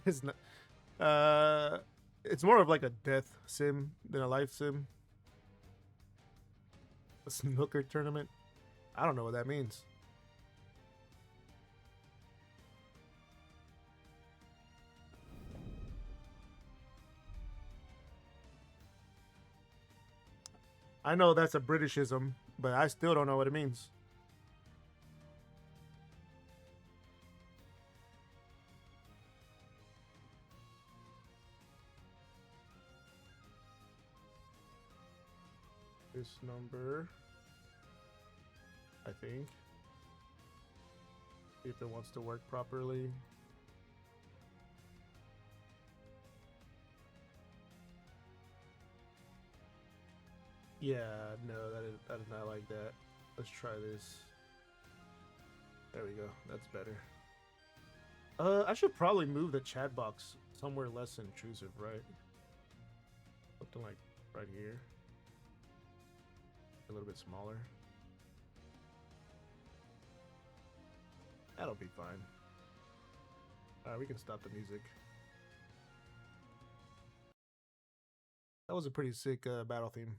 It's not. It's more of like a death sim than a life sim. A snooker tournament. I don't know what that means. I know that's a Britishism, but I still don't know what it means. This number, I think. See if it wants to work properly. Yeah, no, that is not like that. Let's try this. There we go. That's better. I should probably move the chat box somewhere less intrusive, right? Something like right here. A little bit smaller. That'll be fine. Alright, we can stop the music. That was a pretty sick battle theme.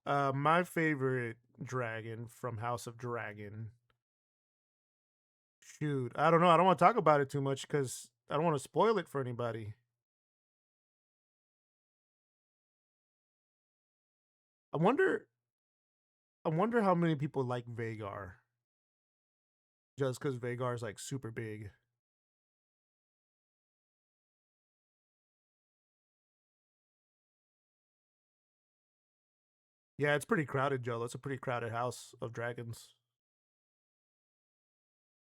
My favorite dragon from House of Dragon. Shoot, I don't know. I don't want to talk about it too much because I don't want to spoil it for anybody. I wonder. I wonder how many people like Vagar. Just because Vagar is like super big. Yeah, it's pretty crowded, Joe. It's a pretty crowded house of dragons.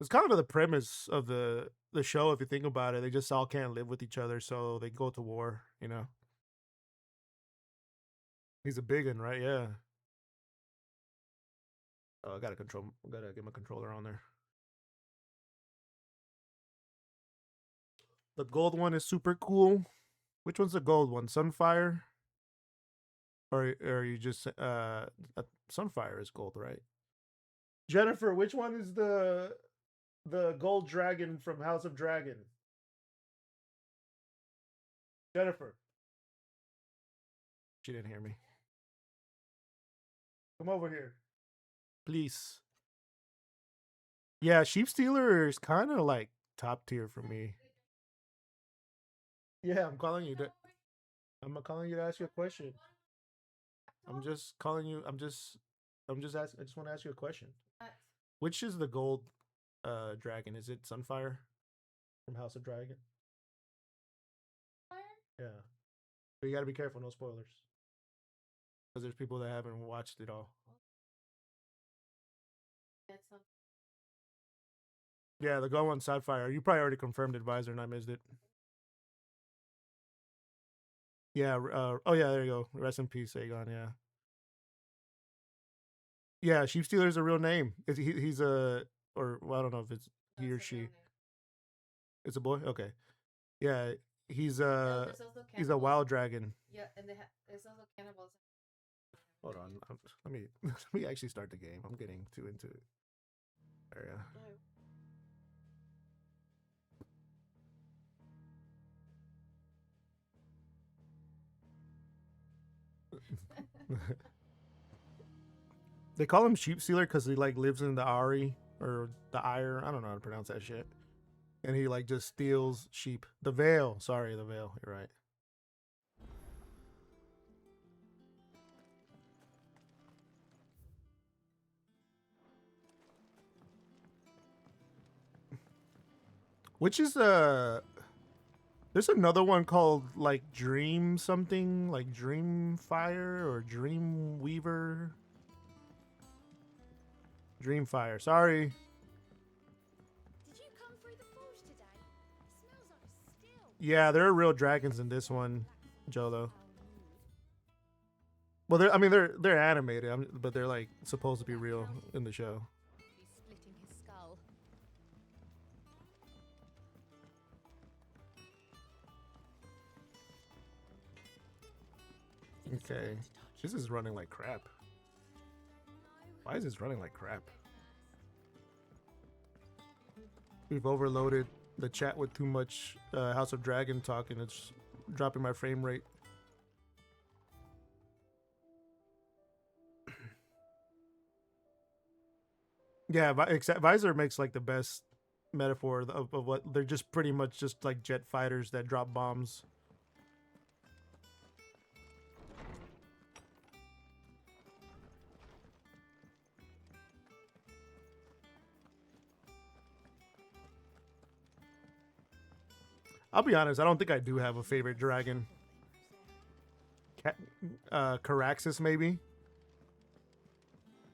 It's kind of the premise of the show if you think about it. They just all can't live with each other, so they go to war. You know, he's a big one, right? Yeah. Oh, I gotta control. Gotta get my controller on there. The gold one is super cool. Which one's the gold one? Sunfire, or you just Sunfire is gold, right? Jennifer, which one is the gold dragon from House of Dragon? Jennifer, she didn't hear me. Come over here, please. Yeah, Sheep Stealer is kind of like top tier for me. Yeah, I'm calling you. I'm calling you to ask you a question. I'm just calling you. I'm just asking. I just want to ask you a question. Which is the gold dragon? Is it Sunfire from House of Dragon? Yeah, but you got to be careful. No spoilers, because there's people that haven't watched it all. Yeah, the gold one, Sapphire. You probably already confirmed Advisor, and I missed it. Yeah. Oh yeah. There you go. Rest in peace, Aegon. Yeah. Yeah. Sheep Stealer is a real name. He's a or well, I don't know if it's he or she. It's a boy. Okay. Yeah. He's he's a wild dragon. There's also cannibals. Hold on. Let me let me actually start the game. I'm getting too into it. Area. They call him sheep stealer because he like lives in the Ari or the Ire. I don't know how to pronounce that shit. And he like just steals sheep. The Veil. Sorry, the Veil. You're right. Which is there's another one called like Dream something, like Dream Fire or Dream Weaver. Dream Fire. Sorry. Did you come through the forge today? Smells like a still. Yeah, there are real dragons in this one, Jolo. Well, I mean, they're animated, but they're like supposed to be real in the show. He's splitting his skull. Okay. This is running like crap. Why is this running like crap? We've overloaded the chat with too much House of Dragon talk, and it's dropping my frame rate. Yeah, Visor makes like the best metaphor of what they're just pretty much just like jet fighters that drop bombs. I'll be honest, I don't think I do have a favorite dragon. Caraxes, maybe.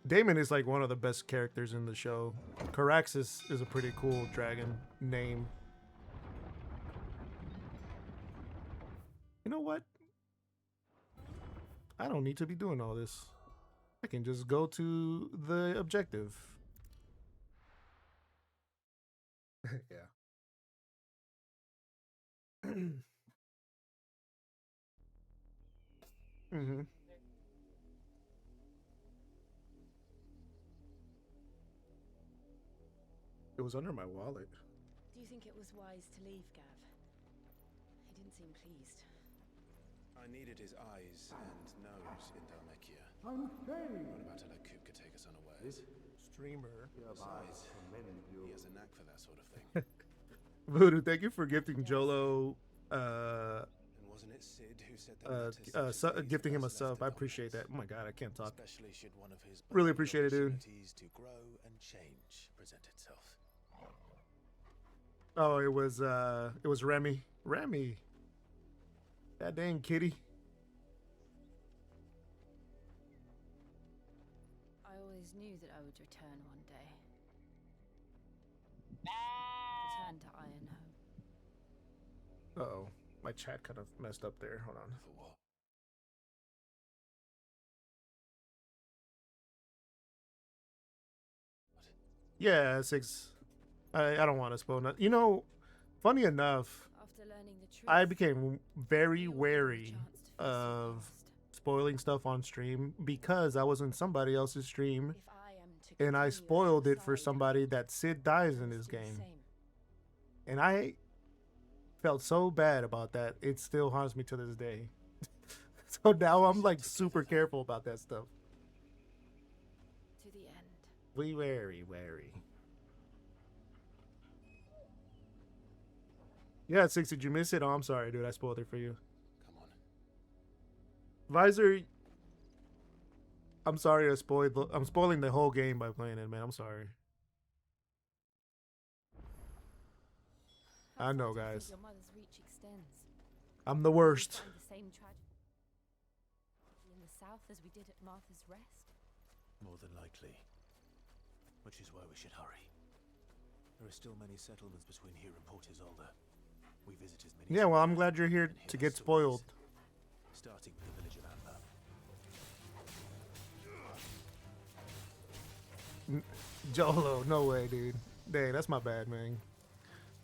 Daemon is like one of the best characters in the show. Caraxes is a pretty cool dragon name. You know what? I don't need to be doing all this. I can just go to the objective. Yeah. Mm-hmm. It was under my wallet. Do you think it was wise to leave, Gav? He didn't seem pleased. I needed his eyes and nose in Dhalmekia. What about to let Kupka take us unawares? Streamer. Besides, he has a knack for that sort of thing. Voodoo, thank you for gifting Jolo. And wasn't it Sid who said that gifting him a sub. I appreciate that. Oh my god, I can't talk. Especially should one of his Really appreciate it, dude. opportunities to grow and change present itself. Oh, it was Remy. Remy. That dang kitty. I always knew that I would return one day. Return to Ironhome. Uh-oh. My chat kind of messed up there. Hold on. For what? Yeah, 6. I don't want to spoil nothing. You know, funny enough, After learning the truth, I became very you were given a wary chance to face of your past. spoiling stuff on stream because I was in somebody else's stream If I am to and I continue spoiled it for alongside somebody that Sid dies in you, this it's the game. same. And I felt so bad about that. It still haunts me to this day. So now I'm like super careful about that stuff. To the end. Be wary, wary. Yeah, 6, did you miss it? Oh, I'm sorry, dude. I spoiled it for you. Come on. Visor, I'm sorry I'm spoiling the whole game by playing it, man. I'm sorry. How I far know, do you think guys. Your mother's reach extends. I'm the We worst. find the same tragedy in the south as we did at Martha's Rest. More than likely. Which is why we should hurry. There are still many settlements between here and Port Isolde. We visit as many. Yeah, well, I'm glad you're here and hear to their get stories, spoiled. Starting with the village of Amber. Jolo, no way, dude. Dang, that's my bad, man.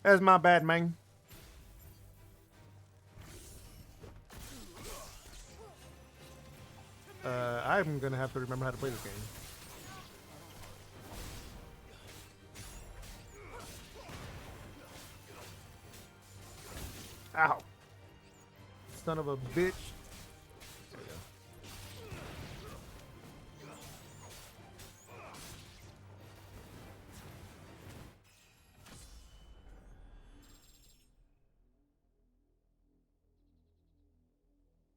That's my bad, man. I'm gonna have to remember how to play this game. Ow. Son of a bitch. There we go.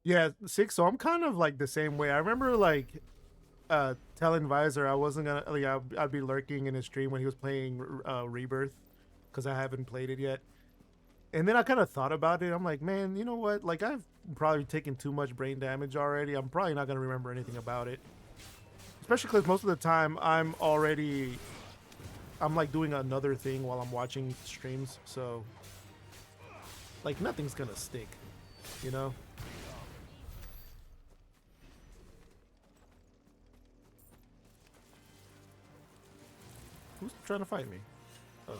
Yeah, 6. So I'm kind of like the same way. I remember like telling Visor I wasn't gonna like I'd be lurking in his stream when he was playing Rebirth because I haven't played it yet. And then I kind of thought about it. I'm like, man, you know what? Like I've probably taken too much brain damage already. I'm probably not gonna remember anything about it. Especially because most of the time I'm like doing another thing while I'm watching streams. So like nothing's gonna stick, you know? Who's trying to fight me? Oh.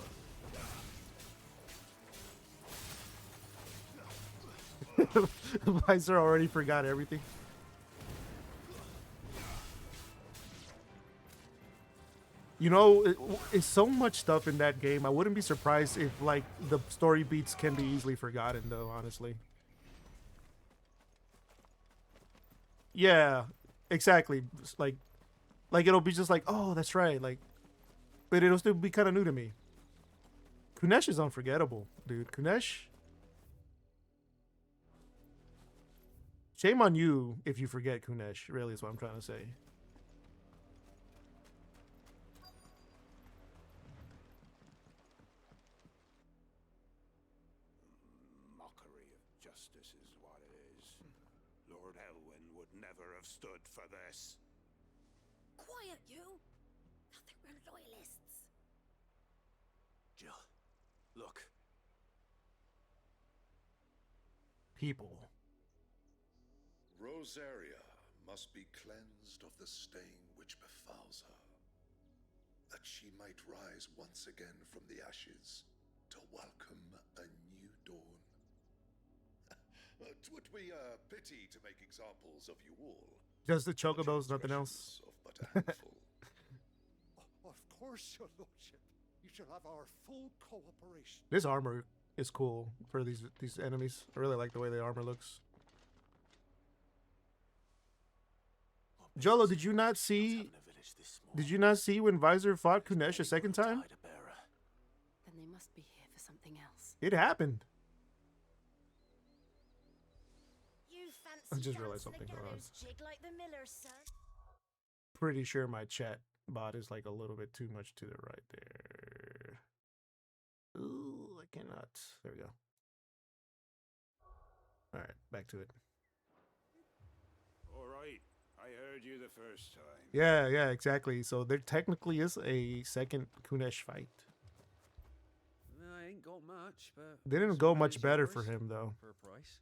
Visor already forgot everything. You know, it's so much stuff in that game. I wouldn't be surprised if like the story beats can be easily forgotten, though. Honestly. Yeah, exactly. Like it'll be just like, oh, that's right. Like, but it'll still be kind of new to me. Kunesh is unforgettable, dude. Kunesh. Shame on you if you forget Kunesh. Really, is what I'm trying to say. Mockery of justice is what it is. Lord Elwyn would never have stood for this. Quiet, you! Nothing we're loyalists. Jill, look. People. Rosaria must be cleansed of the stain which befouls her, that she might rise once again from the ashes to welcome a new dawn. 'Twould be a pity to make examples of you all. Just the chocobos, nothing else. Of but a handful. Of course, your lordship. You shall have our full cooperation. This armor is cool for these enemies. I really like the way the armor looks. Jolo, did you not see? Did you not see when Visor fought Kunesh a second time? Then they must be here for something else. It happened. You fancy I just realized dancing something. a Hold on. gallows jig like the miller, sir? Pretty sure my chat bot is like a little bit too much to the right there. Ooh, I cannot. There we go. All right, back to it. All right. I heard you the first time. Yeah, exactly. So there technically is a second Kunesh fight. I ain't got much, but Didn't go much better for him though. For a price.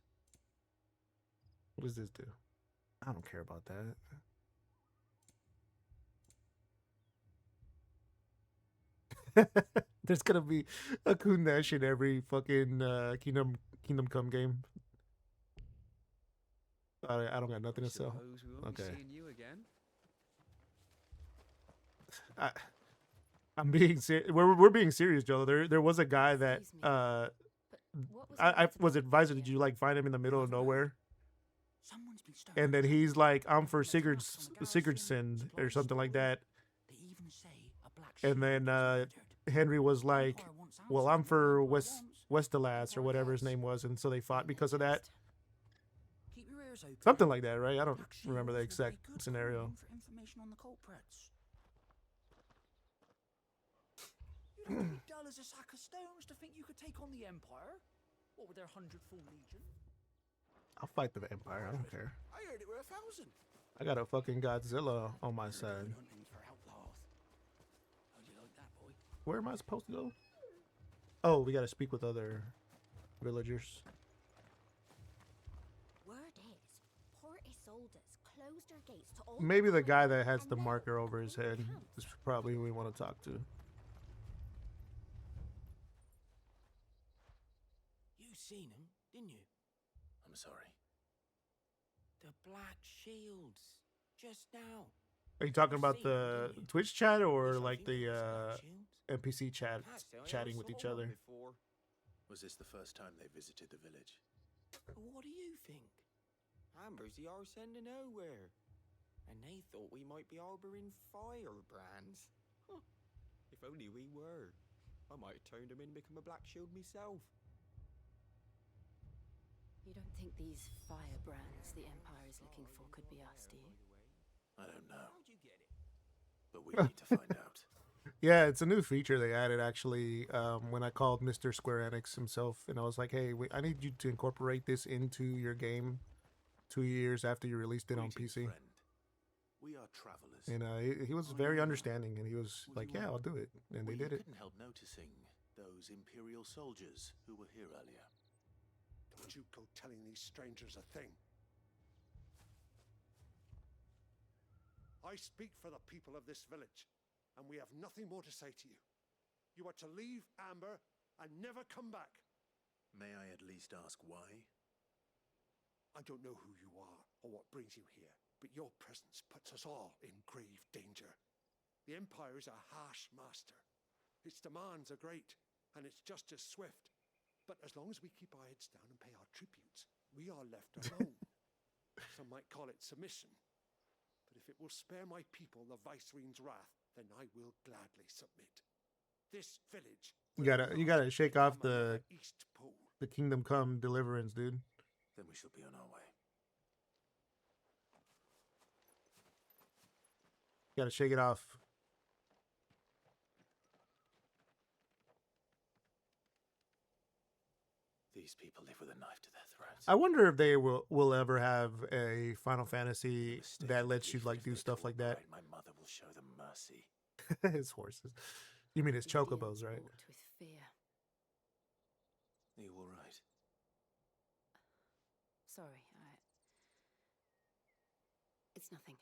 What does this do? I don't care about that. There's gonna be a Kunesh in every fucking Kingdom Come game. I don't got nothing to sell. Suppose we won't be Okay. seeing you again. I'm being serious. We're being serious, Joe. There was a guy that Excuse me. But what was I it was about advisor. the Did you like find him in the middle of nowhere? Someone's been stirring And then up he's like, I'm for trouble. Attacks on the Sigurdsson garrison, or something like that. They even say a black And sheep then was murdered. Henry was like, Empire wants well, answers I'm from for what Empire wants. Westelas or whatever his name was, and so they fought because of that. Keep your ears open. Something like that, right? I don't Black remember the shields will be exact good scenario. calling for information on the culprits. You'd have to be dull as a sack of stones to think you could take on the Empire. What with their 100-full legion? I'll fight the Empire. I don't care. I heard it were 1,000. I got a fucking Godzilla on my side. Hunting for outlaws. How'd you like that, boy? Where am I supposed to go? Oh, we got to speak with other villagers. Word is, Port Isolde's closed her gates to all. Maybe the guy that has and the now marker over his head counts. is probably who we want to talk to. You seen him, didn't you? I'm sorry. The Black Shields. Just now. Are you talking about Seen them, the didn't you? Twitch chat or There's like something the with Black Shields. NPC chat That's the only chatting I with saw each one other? before. Was this the first time they visited the village? What do you think? Amber's the arse end of nowhere. And they thought we might be harboring firebrands. Huh. If only we were. I might have turned them in and become a black shield myself. You don't think these firebrands the Empire is looking for could be us, do you? I don't know, How'd you get it? but we need to find out. Yeah, it's a new feature they added actually. When I called Mr. Square Enix himself, and I was like, "Hey, I need you to incorporate this into your game 2 years after you released it on Greetings, PC." friend. We are travelers. And he was very understanding, and he was like, "Yeah, I'll do it," and they we did it. couldn't help noticing those Imperial soldiers who were here earlier. Don't you go telling these strangers a thing. I speak for the people of this village, and we have nothing more to say to you. You are to leave Amber and never come back. May I at least ask why? I don't know who you are or what brings you here, but your presence puts us all in grave danger. The Empire is a harsh master. Its demands are great, and its justice swift. But as long as we keep our heads down and pay our tributes, we are left alone. Some might call it submission. But if it will spare my people the Viceroy's wrath, then I will gladly submit. This village. You gotta shake off the East Pole. Kingdom Come deliverance, dude. Then we shall be on our way. You gotta shake it off. These people live with a knife to their throats. I wonder if they will ever have a Final Fantasy that lets you like do stuff like that. My mother will show them mercy. His horses. You mean his chocobos, right? Walked with fear. Are you all right? Sorry, it's nothing.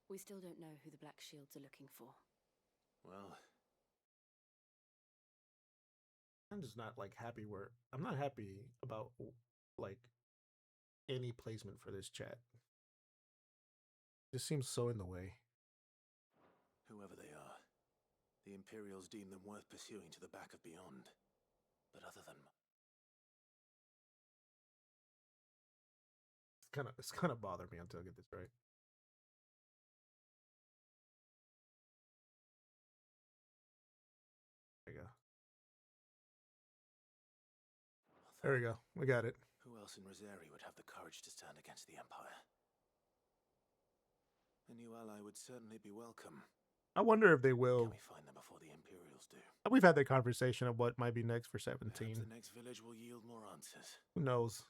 We still don't know who the Black Shields are looking for. Well, I'm just not like happy where I'm not happy about like any placement for this chat. This seems so in the way. whoever they are, the Imperials deem them worth pursuing to the back of beyond. But other than... It's kind of bothered me until I get this right. There you go. There we go. We got it. Who else in Rosari would have the courage to stand against the Empire? A new ally would certainly be welcome. I wonder if they will. Can we find them before the Imperials do? We've had that conversation of what might be next for 17. Perhaps the next village will yield more answers. Who knows?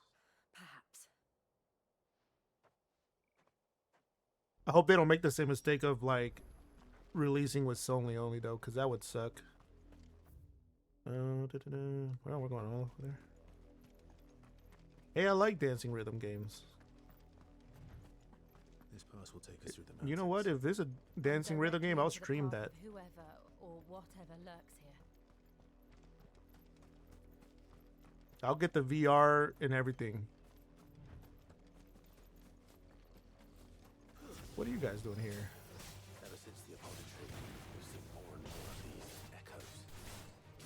Perhaps. I hope they don't make the same mistake of like releasing with Sony only though, because that would suck. Well, we're going all over there. Hey, I like dancing rhythm games. This pass will take us through the mountains. You know what? If there's a dancing rhythm game, I'll stream that. Whoever or whatever lurks here. I'll get the VR and everything. What are you guys doing here? Ever since the Apollo tree, we've seen more and more of these echoes.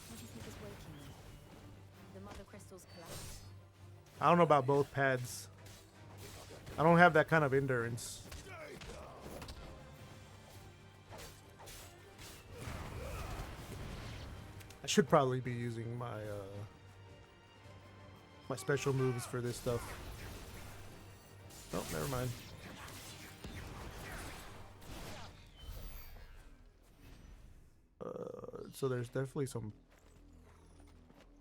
What do you think is waking them? The mother crystals collapse. I don't know about both pads. I don't have that kind of endurance. I should probably be using my my special moves for this stuff. Oh, never mind. So there's definitely some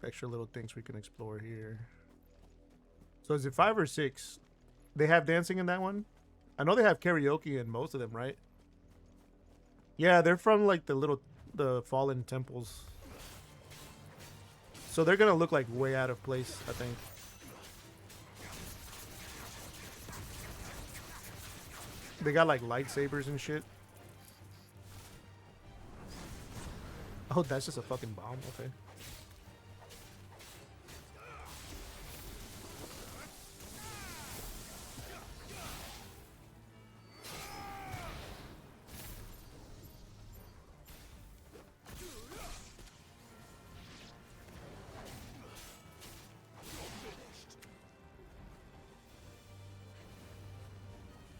extra little things we can explore here. So is it 5 or 6? They have dancing in that one? I know they have karaoke in most of them, right? Yeah, they're from like the fallen temples. So they're gonna look like way out of place, I think. They got like lightsabers and shit. Oh, that's just a fucking bomb, okay.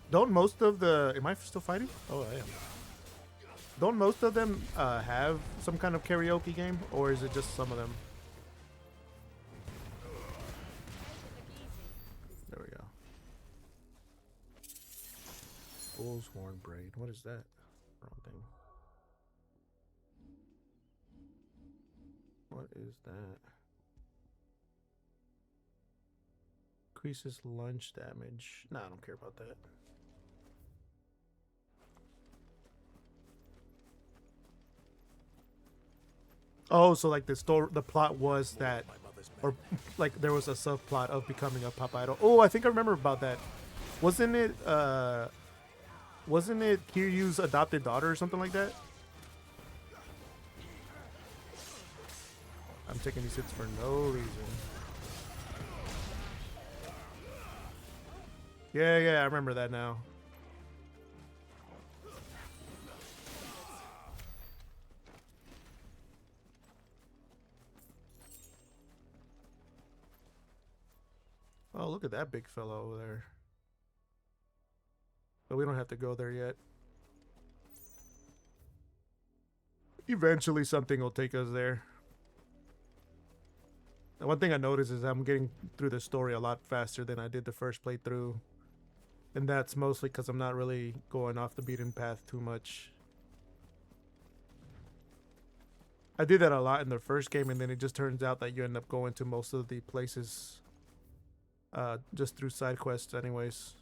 Don't most of the... Am I still fighting? Oh, I am. Don't most of them have some kind of karaoke game? Or is it just some of them? There we go. Bull's horn braid. What is that? Wrong thing. What is that? Increases lunge damage. Nah, I don't care about that. Oh, so like the plot was that, or like there was a subplot of becoming a pop idol. Oh, I think I remember about that. Wasn't it Kiryu's adopted daughter or something like that? I'm taking these hits for no reason. Yeah, I remember that now. Oh, look at that big fella over there. But we don't have to go there yet. Eventually something will take us there. And one thing I noticed is I'm getting through the story a lot faster than I did the first playthrough. And that's mostly because I'm not really going off the beaten path too much. I did that a lot in the first game, and then it just turns out that you end up going to most of the places just through side quests anyways.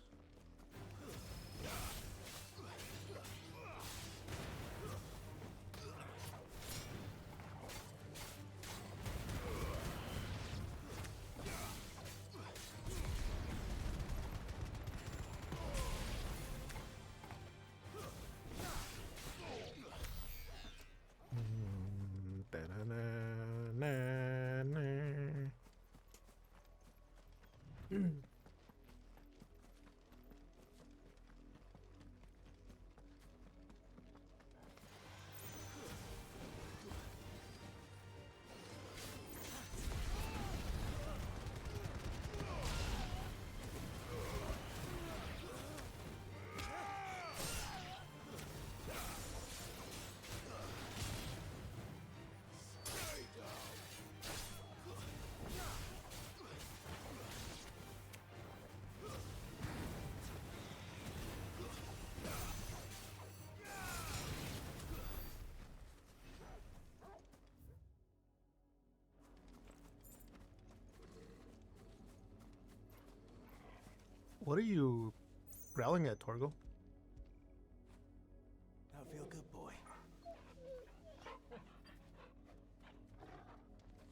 What are you growling at, Torgo? That feel good, boy.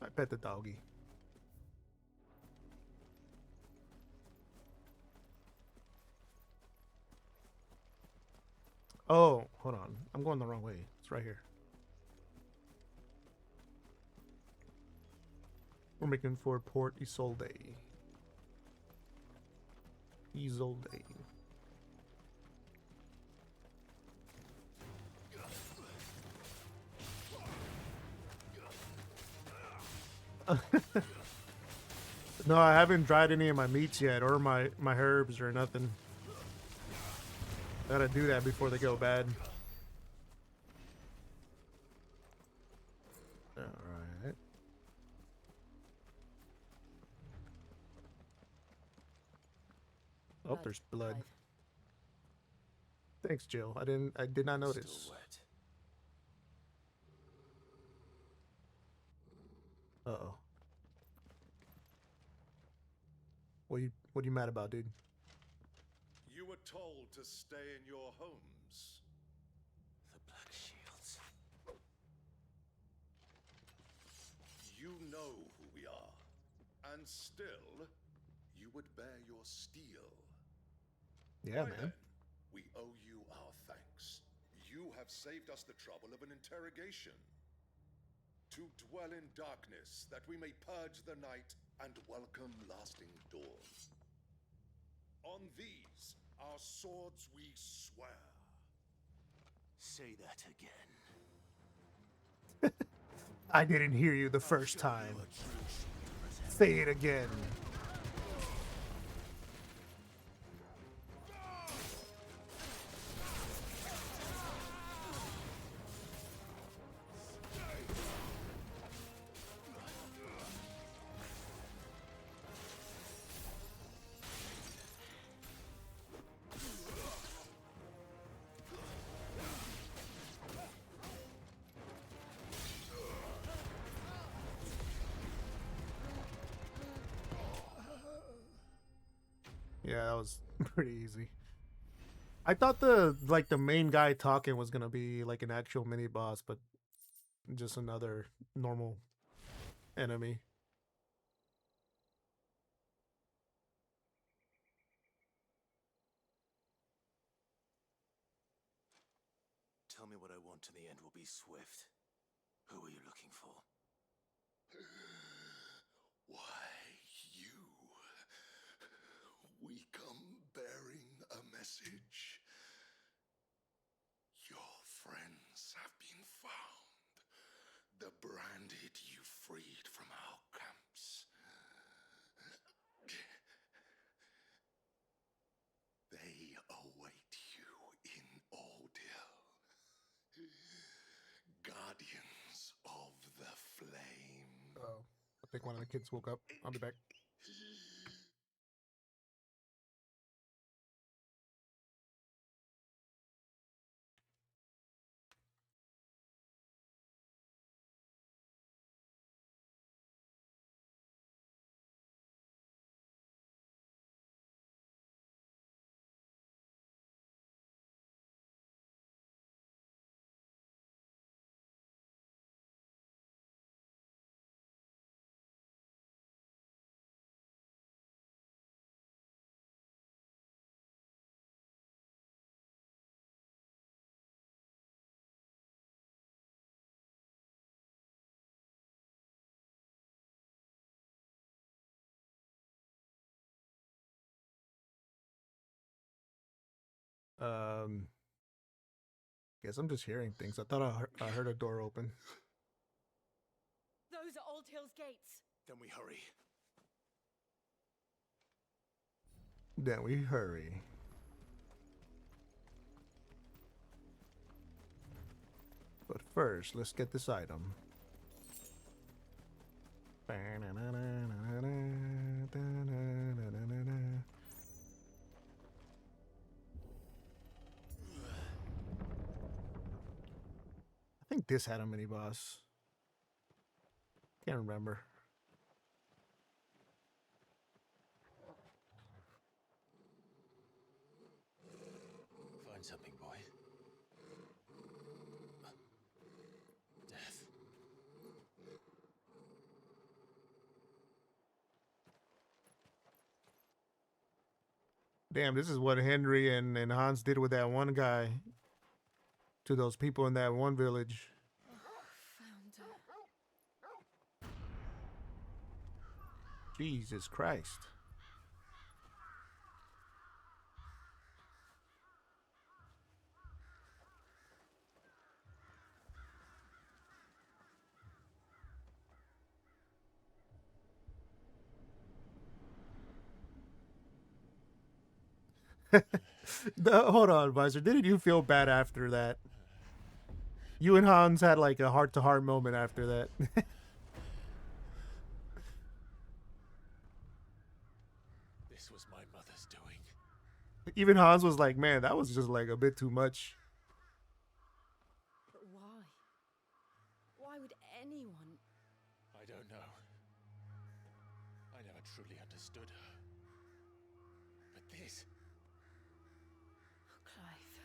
I pet the doggy. Oh, hold on. I'm going the wrong way. It's right here. We're making for Port Isolde. Isolde. No, I haven't dried any of my meats yet, or my herbs or nothing. Gotta do that before they go bad. Alright. Oh, there's blood. Thanks, Jill. I did not notice. Still wet. Uh-oh. What you mad about, dude? You were told to stay in your homes. The Black Shields. You know who we are, and still, you would bear your steel. Yeah, Why man. then, we owe you our thanks. You have saved us the trouble of an interrogation. To dwell in darkness, that we may purge the night and welcome lasting dawn. On these, our swords we swear. Say that again. I didn't hear you the first time. Say it again. Yeah, that was pretty easy. I thought the main guy talking was gonna be like an actual mini boss, but just another normal enemy. Tell me what I want and the end will be swift. Who are you looking for? Why, you. We come bearing a message. Your friends have been found. The branded you freed from our camps. I think one of the kids woke up. I'll be back. Guess I'm just hearing things. I thought I heard a door open. Those are Old Hill's gates. Then we hurry. Then we hurry. But first, let's get this item. I think this had a mini boss. Can't remember. Find something, boy. Death. Damn, this is what Henry and Hans did with that one guy. To those people in that one village. Found her. Jesus Christ. Hold on, Visor. Didn't you feel bad after that? You and Hans had like a heart-to-heart moment after that. This was my mother's doing. Even Hans was like, man, that was just like a bit too much. But why? Why would anyone? I don't know. I never truly understood her. But this... Clive.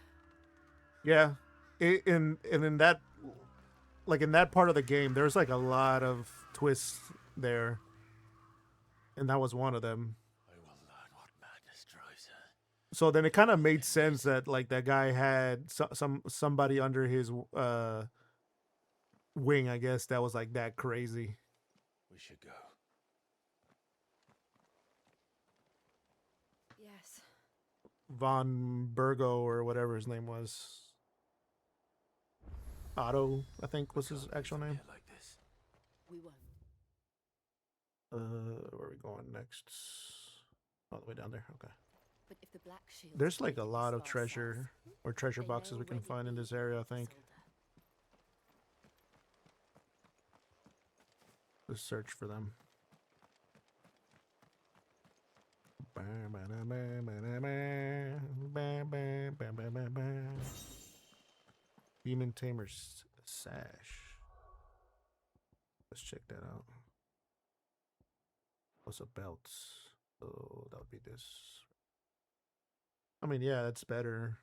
Yeah. In that, like in that part of the game, there's like a lot of twists there. And that was one of them. I will learn what madness drives her. So then it kind of made sense that like that guy had somebody under his wing, I guess, that was like that crazy. We should go. Yes. Von Burgo or whatever his name was. Otto, I think was his actual name. Like this. We won't. Where are we going next? All the way down there. Okay. But if the Black Shield. There's like a lot of treasure or treasure boxes we can find in this area, I think. Let's search for them. Demon Tamer's Sash. Let's check that out. What's a belt? Oh, that would be this. I mean, yeah, that's better.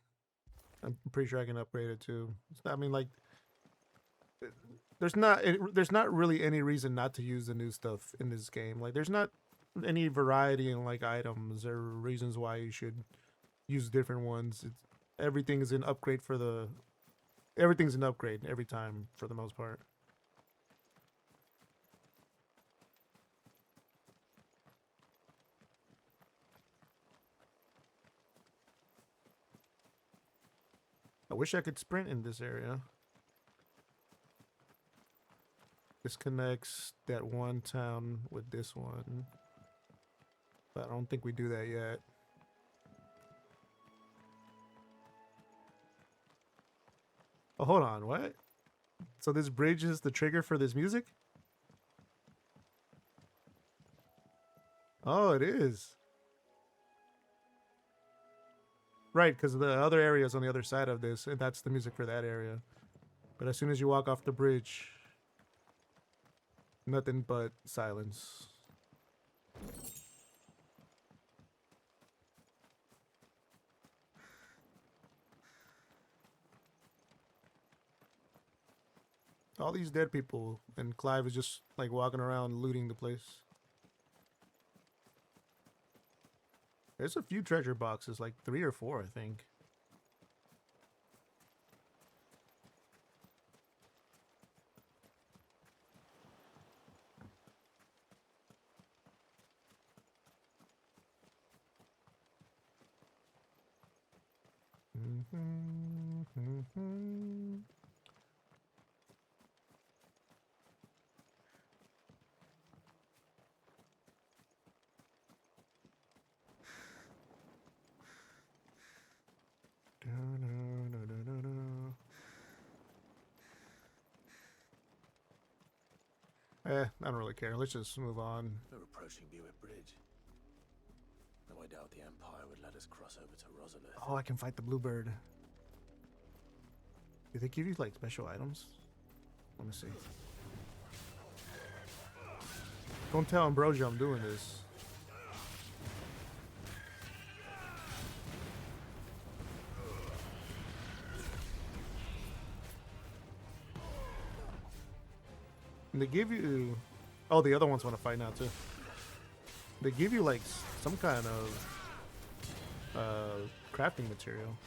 I'm pretty sure I can upgrade it too. I mean, like, there's not really any reason not to use the new stuff in this game. Like, there's not any variety in like items or reasons why you should use different ones. Everything is an upgrade for the. Everything's an upgrade every time for the most part. I wish I could sprint in this area. This connects that one town with this one. But I don't think we do that yet. Oh, hold on, what? So this bridge is the trigger for this music? Oh, it is. Right, because the other area is on the other side of this, and that's the music for that area. But as soon as you walk off the bridge, nothing but silence. All these dead people, and Clive is just like walking around looting the place. There's a few treasure boxes, like 3 or 4, I think. I don't really care. Let's just move on. We're approaching Buick Bridge. Though I doubt the Empire would let us cross over to Rosalith. Oh, I can fight the bluebird. Do they give you like special items? Let me see. Don't tell Ambrosia I'm doing this. And they give you... Oh, the other ones want to fight now too. They give you like some kind of crafting material.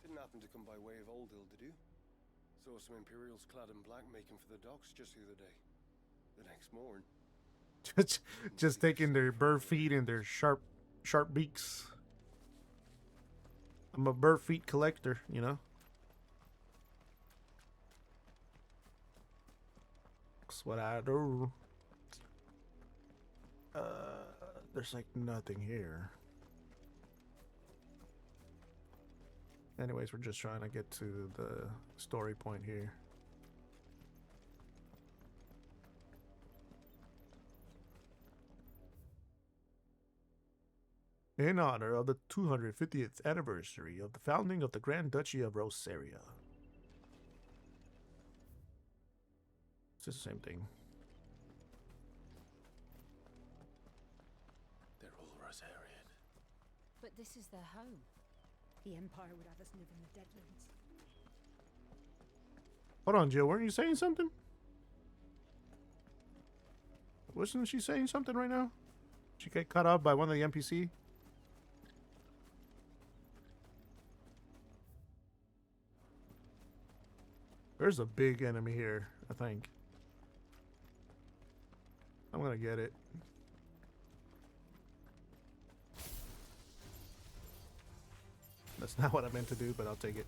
Didn't happen to come by way of Old Hill, did you? Saw some Imperials clad in black making for the docks just the other day. The next morn. just taking their bird feet and their sharp beaks. I'm a bird feet collector, you know. That's what I do. There's like nothing here. Anyways, we're just trying to get to the story point here. In honor of the 250th anniversary of the founding of the Grand Duchy of Rosaria. It's just the same thing. They're all Rosarian. But this is their home. The Empire would have us live in the Deadlands. Hold on, Jill. Weren't you saying something? Wasn't she saying something right now? She got cut off by one of the NPC? There's a big enemy here, I think. I'm gonna get it. That's not what I meant to do, but I'll take it.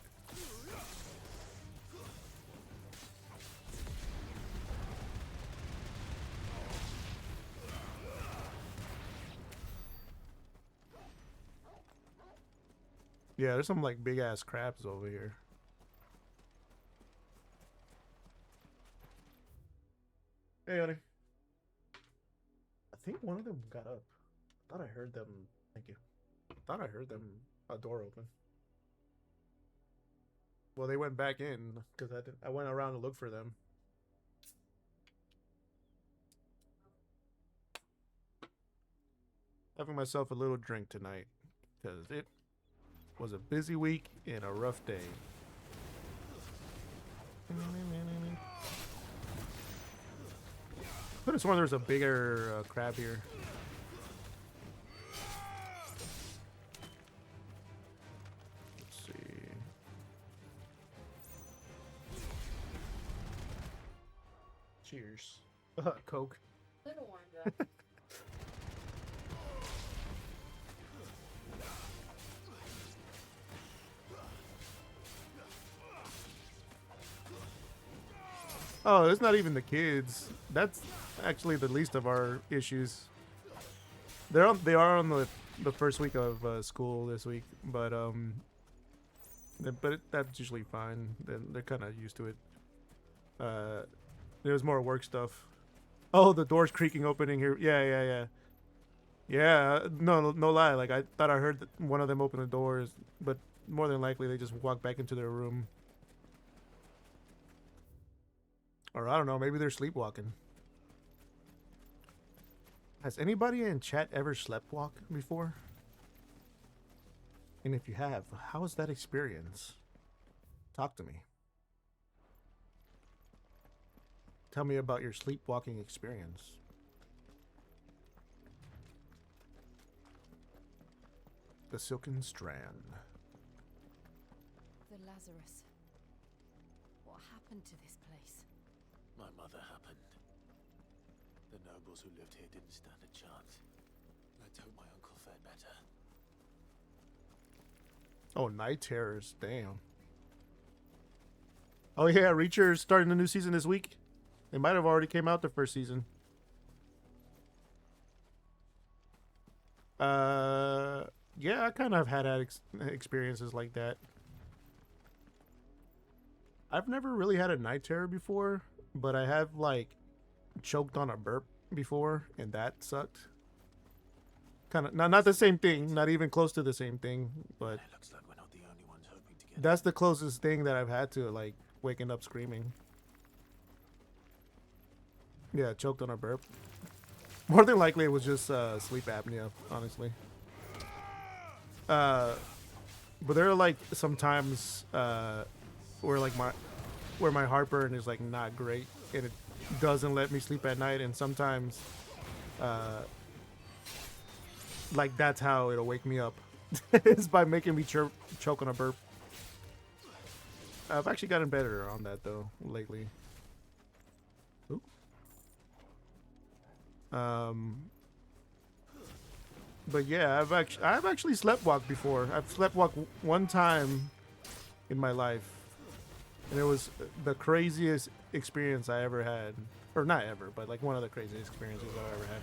Yeah, there's some like big ass crabs over here. Hey, honey. I think one of them got up. I thought I heard them. Thank you. I thought I heard them. A door open. Well, they went back in because I went around to look for them. Having myself a little drink tonight because it was a busy week and a rough day. I could have sworn there was a bigger crab here. Let's see. Cheers. Coke. Little warmed up. Oh, it's not even the kids. That's actually the least of our issues. They are on the first week of school this week, but that's usually fine. They're kind of used to it. There's more work stuff. Oh, the door's creaking opening here. Yeah. Yeah, no lie. Like, I thought I heard one of them open the doors, but more than likely they just walk back into their room. Or I don't know, maybe they're sleepwalking. Has anybody in chat ever sleptwalk before? And if you have, how was that experience? Talk to me. Tell me about your sleepwalking experience. The Silken Strand. The Lazarus. What happened to this place? My mother happened. The nobles who lived here didn't stand a chance. Let's hope my uncle fared better. Oh, Night Terrors. Damn. Oh yeah, Reacher's starting the new season this week. It might have already came out the first season. Yeah, I kind of had experiences like that. I've never really had a night terror before, but I have like choked on a burp before, and that sucked. Kind of not the same thing, not even close to the same thing, but It looks like we're not the only ones hoping to get. that's the closest thing that I've had to like waking up screaming. Yeah, choked on a burp. More than likely, it was just sleep apnea, honestly. But there are like sometimes where my heartburn is like not great, and it doesn't let me sleep at night, and sometimes like that's how it'll wake me up. Is by making me choke on a burp. I've actually gotten better on that though lately. Ooh. But yeah, I've actually sleptwalked before. I've sleptwalked one time in my life, and it was the craziest experience I ever had, or not ever, but like one of the craziest experiences I ever had.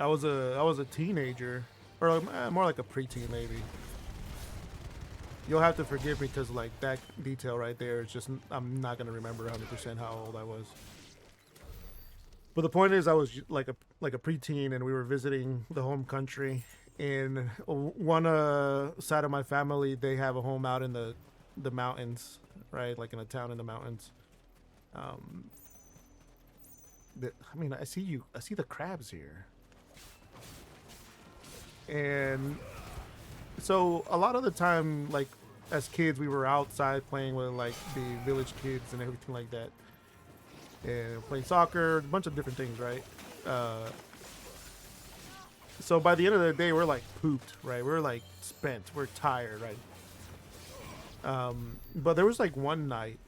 I was a teenager, or more like a preteen maybe. You'll have to forgive me because like that detail right there is just I'm not gonna remember 100% how old I was. But the point is, I was like a preteen, and we were visiting the home country. And one side of my family, they have a home out in the mountains, right? Like in a town in the mountains. I mean, I see the crabs here. And so a lot of the time, like as kids, we were outside playing with like the village kids and everything like that. And playing soccer, a bunch of different things, right? So by the end of the day, we're like pooped, right? We're like spent, we're tired, right? But there was like one night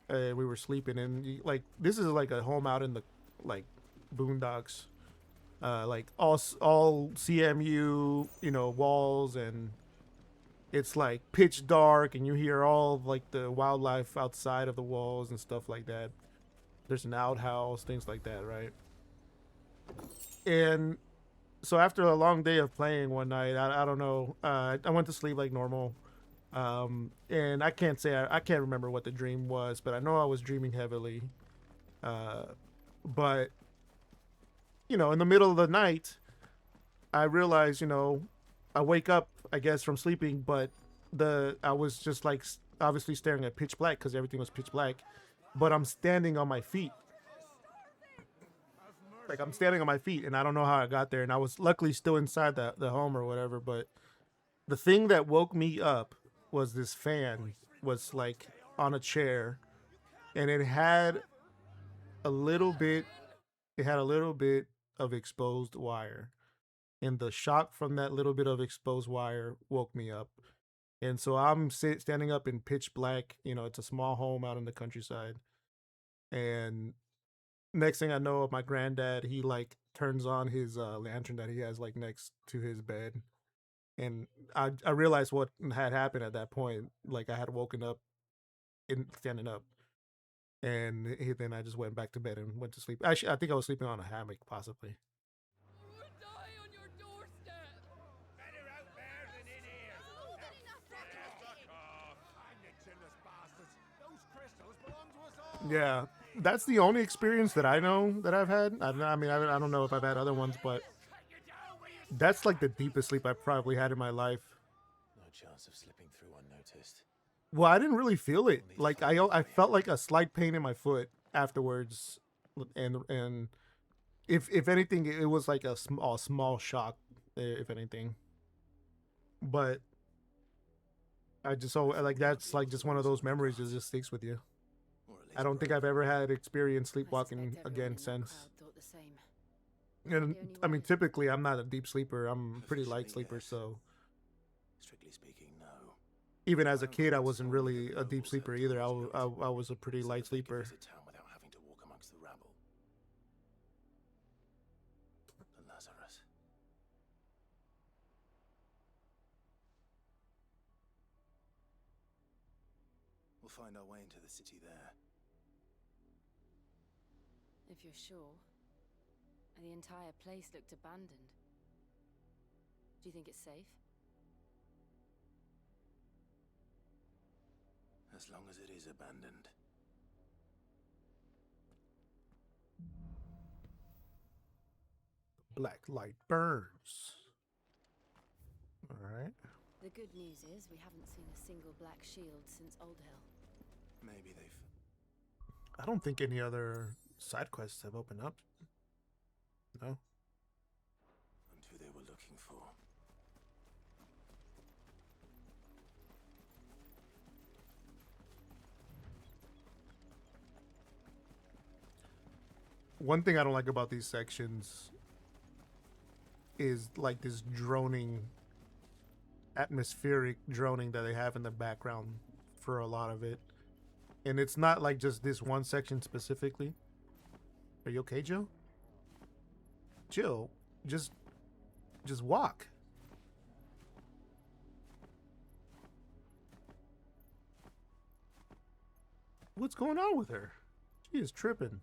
we were sleeping, and like this is like a home out in the like boondocks, like all CMU, you know, walls, and it's like pitch dark, and you hear all of, like the wildlife outside of the walls and stuff like that. There's an outhouse, things like that, right? And so after a long day of playing one night, I don't know, I went to sleep like normal. And I can't say, I can't remember what the dream was, but I know I was dreaming heavily. But, you know, in the middle of the night, I realized, you know, I wake up, I guess, from sleeping, but I was just like obviously staring at pitch black because everything was pitch black. But I'm standing on my feet. Like I'm standing on my feet, and I don't know how I got there. And I was luckily still inside the home or whatever. But the thing that woke me up was this fan was like on a chair, and it had a little bit of exposed wire. And the shock from that little bit of exposed wire woke me up. And so I'm standing up in pitch black. You know, it's a small home out in the countryside. And next thing I know, my granddad, he like turns on his lantern that he has like next to his bed. And I realized what had happened at that point. Like I had woken up standing up. And then I just went back to bed and went to sleep. Actually, I think I was sleeping on a hammock, possibly. Yeah, that's the only experience that I know that I've had. I mean, I don't know if I've had other ones, but that's like the deepest sleep I've probably had in my life. No chance of slipping through unnoticed. Well, I didn't really feel it. Like I felt like a slight pain in my foot afterwards, and if anything, it was like a small shock, if anything. But I just like that's like just one of those memories that just sticks with you. I don't think I've ever had experience sleepwalking again since. And I mean, typically I'm not a deep sleeper. I'm a pretty light sleeper, so. Strictly speaking, no. Even as a kid, I wasn't really a deep sleeper either. I was a pretty light sleeper. Without having to walk amongst the rabble. The Lazarus. We'll find our way into the city there. If you're sure. The entire place looked abandoned. Do you think it's safe? As long as it is abandoned. Black light burns. All right. The good news is we haven't seen a single black shield since Old Hill. Maybe they've... I don't think any other side quests have opened up. No. And who they were looking for. One thing I don't like about these sections is like this droning, atmospheric droning that they have in the background for a lot of it. And it's not like just this one section specifically. Are you okay, Jill? Jill, just walk. What's going on with her? She is tripping.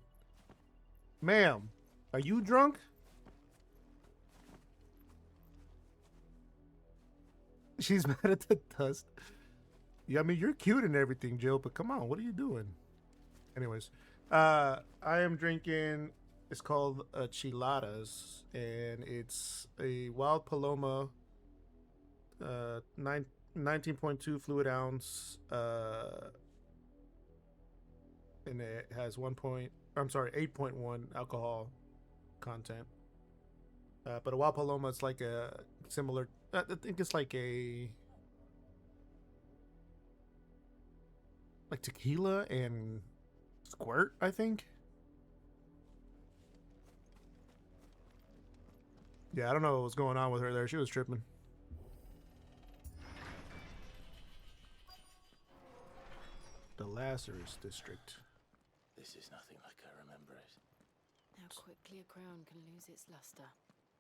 Ma'am, are you drunk? She's mad at the dust. Yeah, I mean, you're cute and everything, Jill, but come on, what are you doing? Anyways, I am drinking, it's called Chiladas, and it's a Wild Paloma, 19.2 fluid ounce, and it has 8.1 alcohol content. But a Wild Paloma is like a similar, I think it's like tequila and squirt, I think. Yeah, I don't know what was going on with her there. She was tripping. The Lazarus District. This is nothing like I remember it. How quickly a crown can lose its luster.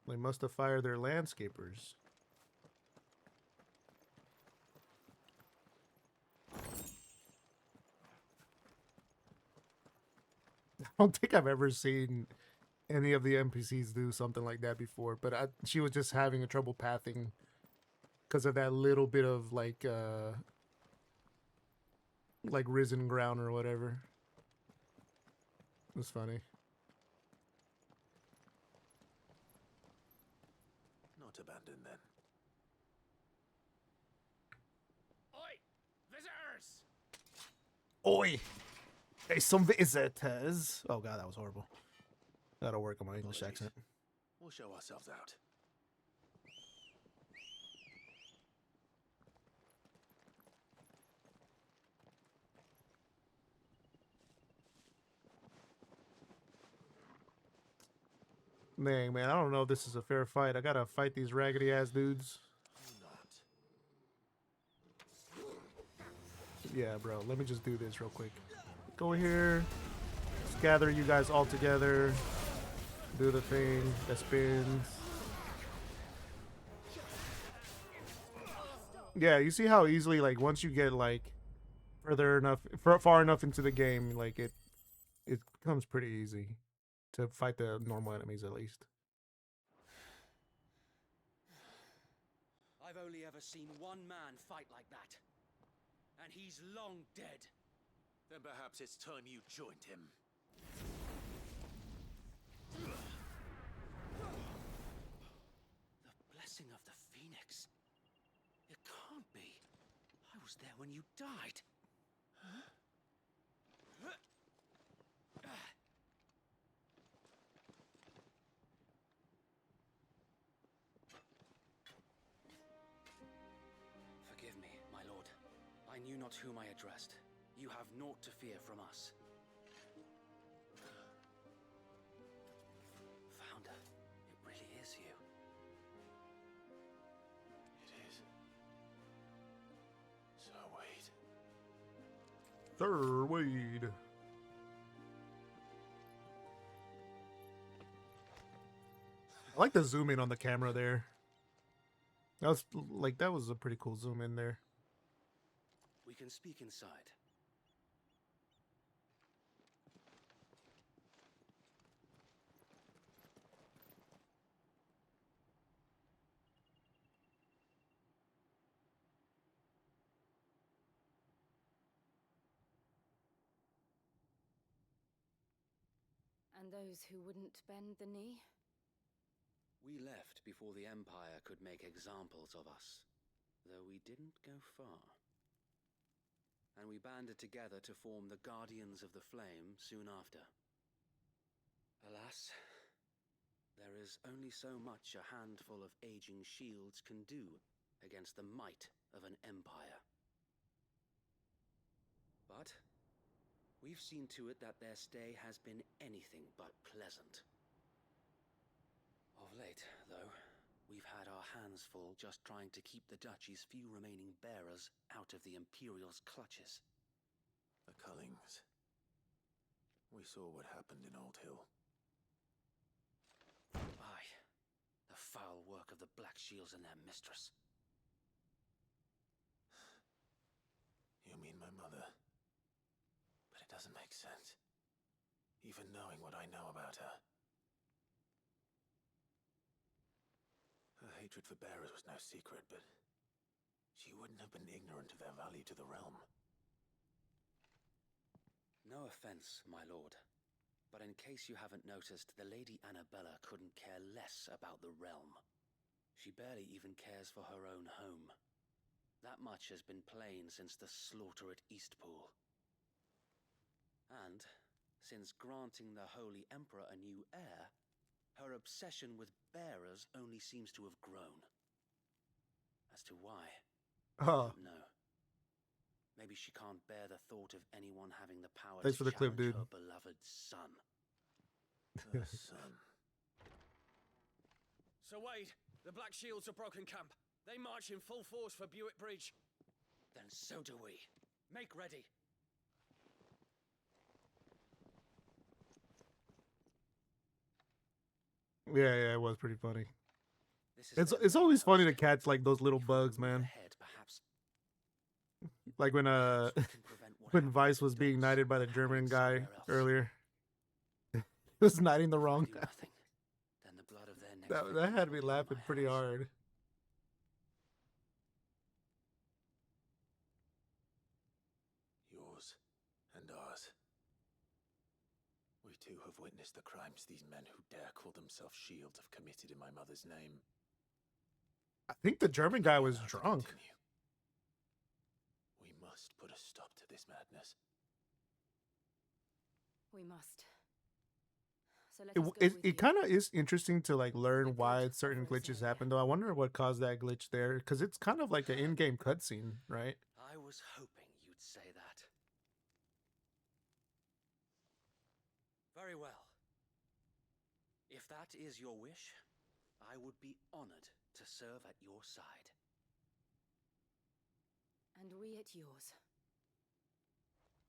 They must have fired their landscapers. I don't think I've ever seen any of the NPCs do something like that before, but she was just having a trouble pathing because of that little bit of like risen ground or whatever. It was funny. Not abandoned then. Oi! Visitors! Oi! Hey, some visitors. Oh god, that was horrible. Gotta work on my English accent. We'll show ourselves out. Dang, man, I don't know if this is a fair fight. I gotta fight these raggedy ass dudes. Yeah, bro, let me just do this real quick. Go here. Let's gather you guys all together. Do the thing that spins. Yeah, you see how easily, like, once you get, like, far enough into the game, like it becomes pretty easy to fight the normal enemies at least. I've only ever seen one man fight like that. And he's long dead. Then perhaps it's time you joined him. The blessing of the Phoenix. It can't be. I was there when you died. Forgive me, my lord. I knew not whom I addressed. You have naught to fear from us. Founder, it really is you. It is. Sir Wade. Sir Wade. I like the zoom in on the camera there. That was a pretty cool zoom in there. We can speak inside. And those who wouldn't bend the knee? We left before the Empire could make examples of us, though we didn't go far. And we banded together to form the Guardians of the Flame soon after. Alas, there is only so much a handful of aging shields can do against the might of an empire. But we've seen to it that their stay has been anything but pleasant. Of late, though, we've had our hands full just trying to keep the Duchy's few remaining bearers out of the Imperial's clutches. The Cullings. We saw what happened in Old Hill. Aye, the foul work of the Black Shields and their mistress. You mean my mother? But it doesn't make sense. Even knowing what I know about her. Her hatred for bearers was no secret, but she wouldn't have been ignorant of their value to the realm. No offense, my lord, but in case you haven't noticed, the Lady Annabella couldn't care less about the realm. She barely even cares for her own home. That much has been plain since the slaughter at Eastpool. And, since granting the Holy Emperor a new heir, her obsession with bearers only seems to have grown. As to why, I don't know. Maybe she can't bear the thought of anyone having the power Thanks to for the clip, challenge dude. her beloved son. Her son. Sir Wade, the Black Shields have broken camp. They march in full force for Buick Bridge. Then so do we. Make ready. Yeah, it was pretty funny. This is their It's main always funny to post. catch like those little If we bugs, move man. ahead, perhaps Like when we can prevent what when happened Vice to was being dogs knighted by the from German happening guy somewhere else. earlier. He was knighting the If we wrong do guy. nothing, then the blood of their next That victims had me will be on laughing my pretty hands. hard. Yours and ours. We too have witnessed the crimes these men who dare call themselves shields have committed in my mother's name. I think the German guy was Allowed to drunk. continue. We must put a stop to this madness. We must. So let us go It with you. kind of is interesting to like learn With why good certain offers glitches area. happen though. I wonder what caused that glitch there because it's kind of like an in-game cutscene, right? I was hoping you'd say that. Very well. If that is your wish, I would be honored to serve at your side. And we at yours.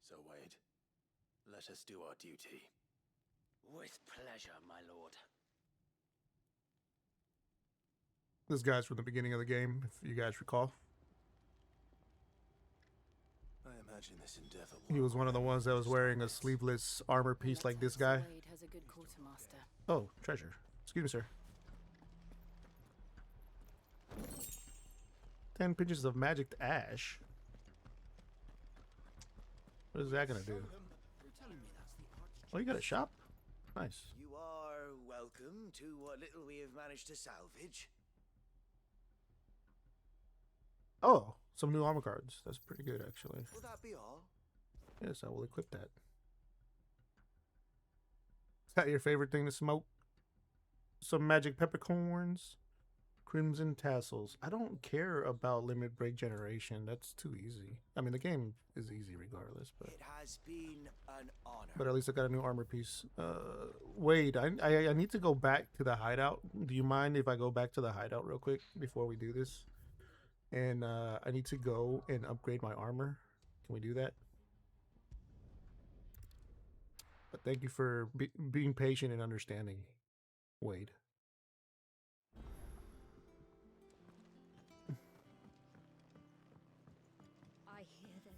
So, Wade, let us do our duty. With pleasure, my lord. This guy's from the beginning of the game, if you guys recall. I am Imagine this endeavor. He was one of the ones that was wearing a sleeveless armor piece like this guy. Wade has a good quartermaster. Oh, treasure. Excuse me, sir. 10 pinches of magic ash. What is that gonna do? You're telling me that's the arch. Oh, you got a shop? Nice. You are welcome to what little we have managed to salvage. Oh, some new armor cards. That's pretty good, actually. Will that be all? Yes, I will equip that. Is that your favorite thing to smoke? Some magic peppercorns, crimson tassels. I don't care about limit break generation. That's too easy. I mean, the game is easy regardless, but It has been an honor. at least I got a new armor piece. Wade, I need to go back to the hideout. Do you mind if I go back to the hideout real quick before we do this? And I need to go and upgrade my armor. Can we do that? But thank you for being patient and understanding, Wade. I hear there's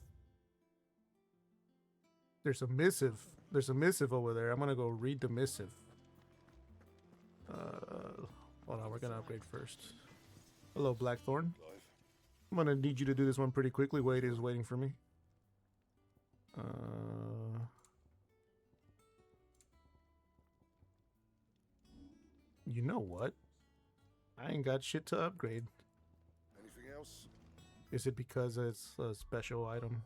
There's a missive. There's a missive over there. I'm gonna go read the missive. Hold on, we're gonna upgrade first. Hello, Blackthorn. I'm gonna need you to do this one pretty quickly. Wade is waiting for me. You know what? I ain't got shit to upgrade. Anything else? Is it because it's a special item?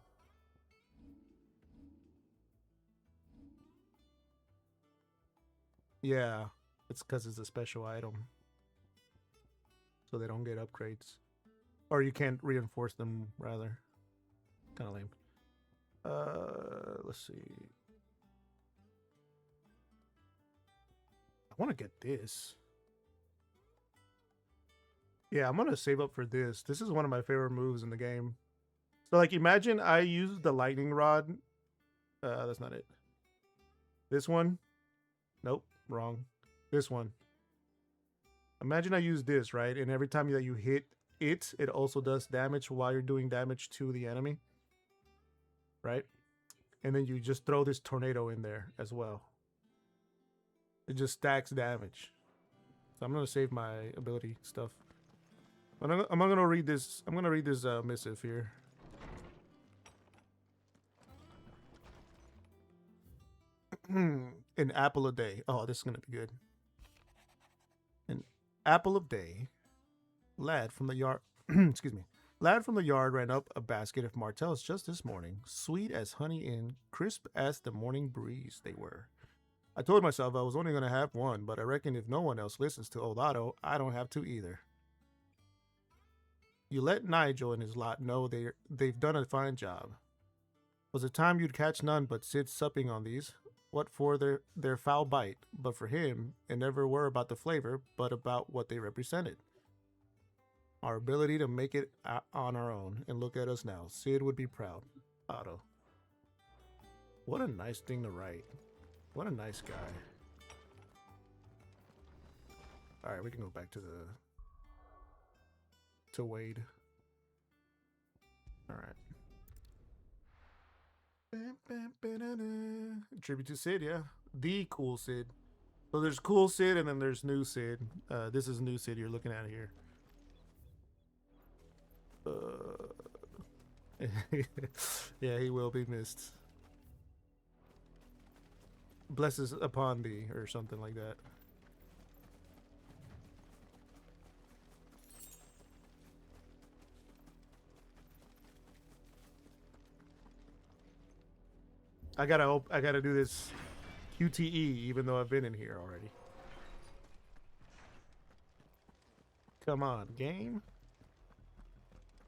Yeah, it's because it's a special item. So they don't get upgrades. Or you can't reinforce them, rather. Kind of lame. Let's see. I want to get this. Yeah, I'm gonna save up for this. This is one of my favorite moves in the game. So, like, imagine I use the lightning rod. That's not it. This one. Nope, wrong. This one. Imagine I use this, right? And every time that you hit it, it also does damage while you're doing damage to the enemy. Right? And then you just throw this tornado in there as well. It just stacks damage. So I'm gonna save my ability stuff. I'm gonna read this. I'm gonna read this missive here. An apple a day. Oh, this is gonna be good. An apple a day. Lad from the yard. Excuse me. Lad from the yard ran up a basket of martels just this morning, sweet as honey and crisp as the morning breeze they were. I told myself I was only going to have one, but I reckon if no one else listens to old Otto, I don't have to either. You let Nigel and his lot know they've done a fine job. Was it time you'd catch none but Sid supping on these? What for their foul bite, but for him, it never were about the flavor, but about what they represented. Our ability to make it on our own, and look at us now. Sid would be proud. Otto. What a nice thing to write. What a nice guy. Alright, we can go back to Wade. Alright. Tribute to Sid, yeah. The cool Sid. So there's cool Sid and then there's new Sid. This is new Sid you're looking at here. Yeah, he will be missed. Blesses upon thee, or something like that. I gotta do this QTE, even though I've been in here already. Come on, game.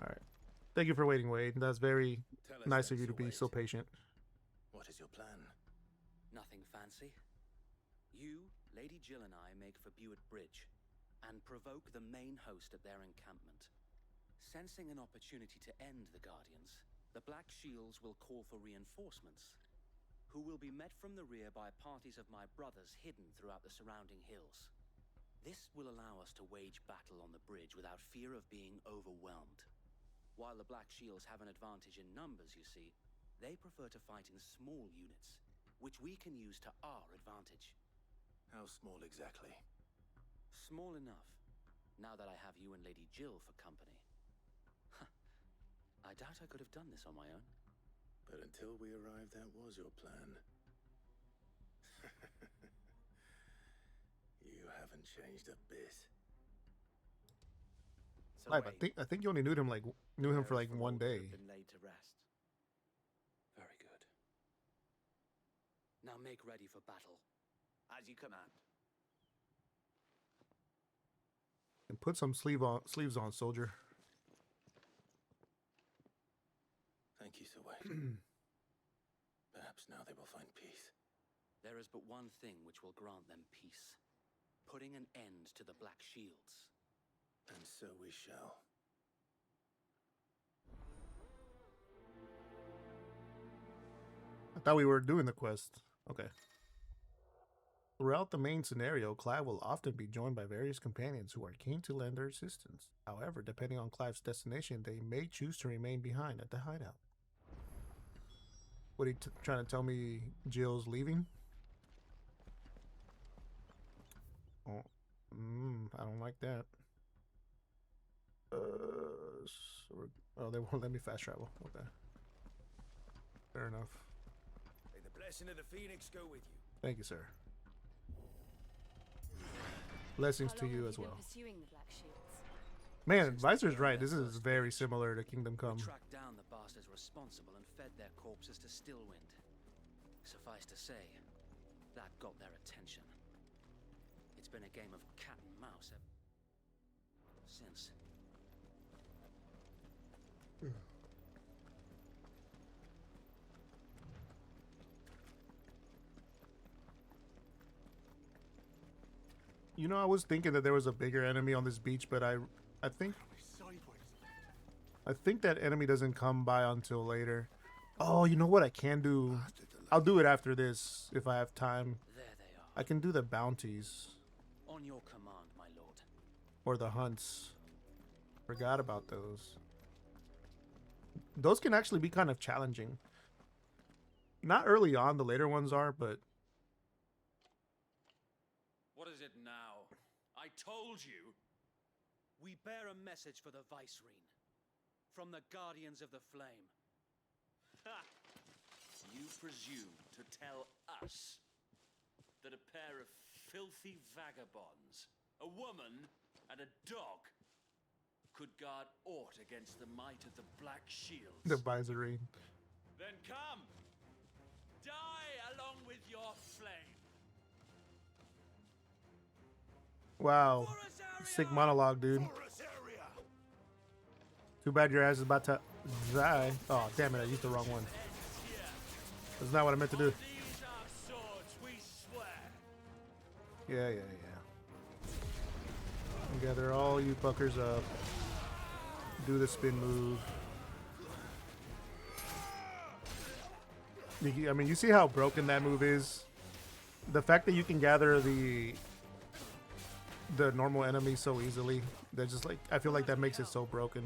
Alright. Thank you for waiting, Wade. That's very nice of you to be so patient. What is your plan? Nothing fancy. You, Lady Jill and I make for Buett Bridge and provoke the main host at their encampment. Sensing an opportunity to end the Guardians, the Black Shields will call for reinforcements, who will be met from the rear by parties of my brothers hidden throughout the surrounding hills. This will allow us to wage battle on the bridge without fear of being overwhelmed. While the Black Shields have an advantage in numbers, you see, They prefer to fight in small units, which we can use to our advantage. How small exactly? Small enough, now that I have you and Lady Jill for company. I doubt I could have done this on my own. But until we arrived, that was your plan. You haven't changed a bit. So Live, wait, I think you only knew him for like one day. been laid to rest. Very good. Now make ready for battle. As you command. And put some sleeves on, soldier. Thank you, Sir Wade. Perhaps now they will find peace. There is but one thing which will grant them peace. Putting an end to the Black Shields. And so we shall. I thought we were doing the quest. Okay. Throughout the main scenario, Clive will often be joined by various companions who are keen to lend their assistance. However, depending on Clive's destination, they may choose to remain behind at the hideout. What are you trying to tell me? Jill's leaving? Oh, I don't like that. Oh, they won't let me fast travel. Okay. Fair enough. May the blessing of the Phoenix go with you. Thank you, sir. Blessings How to long you have as been well. pursuing the Black Shields? Man, Advisor's right. This is very similar to Kingdom Come. We tracked down the bastards responsible and fed their corpses to Stillwind. Suffice to say, that got their attention. It's been a game of cat and mouse ever since. You know, I was thinking that there was a bigger enemy on this beach, but I think that enemy doesn't come by until later. Oh, you know what I can do? I'll do it after this if I have time. There they are. I can do the bounties On your command, my lord. or the hunts. Forgot about those. Those can actually be kind of challenging. Not early on, the later ones are, but What is it now? I told you. We bear a message for the Vicereine. From the Guardians of the Flame. Ha! You presume to tell us that a pair of filthy vagabonds, a woman and a dog, could guard aught against the might of the Black Shields? the Visory. Then come! Die along with your flame! Wow. Sick monologue, dude. Too bad your ass is about to die. Oh, damn it. I used the wrong one. That's not what I meant to do. These are swords, we swear. Yeah. Gather all you fuckers up. Do the spin move. I mean, you see how broken that move is? The fact that you can gather the normal enemy so easily, that just like, I feel like that makes it so broken.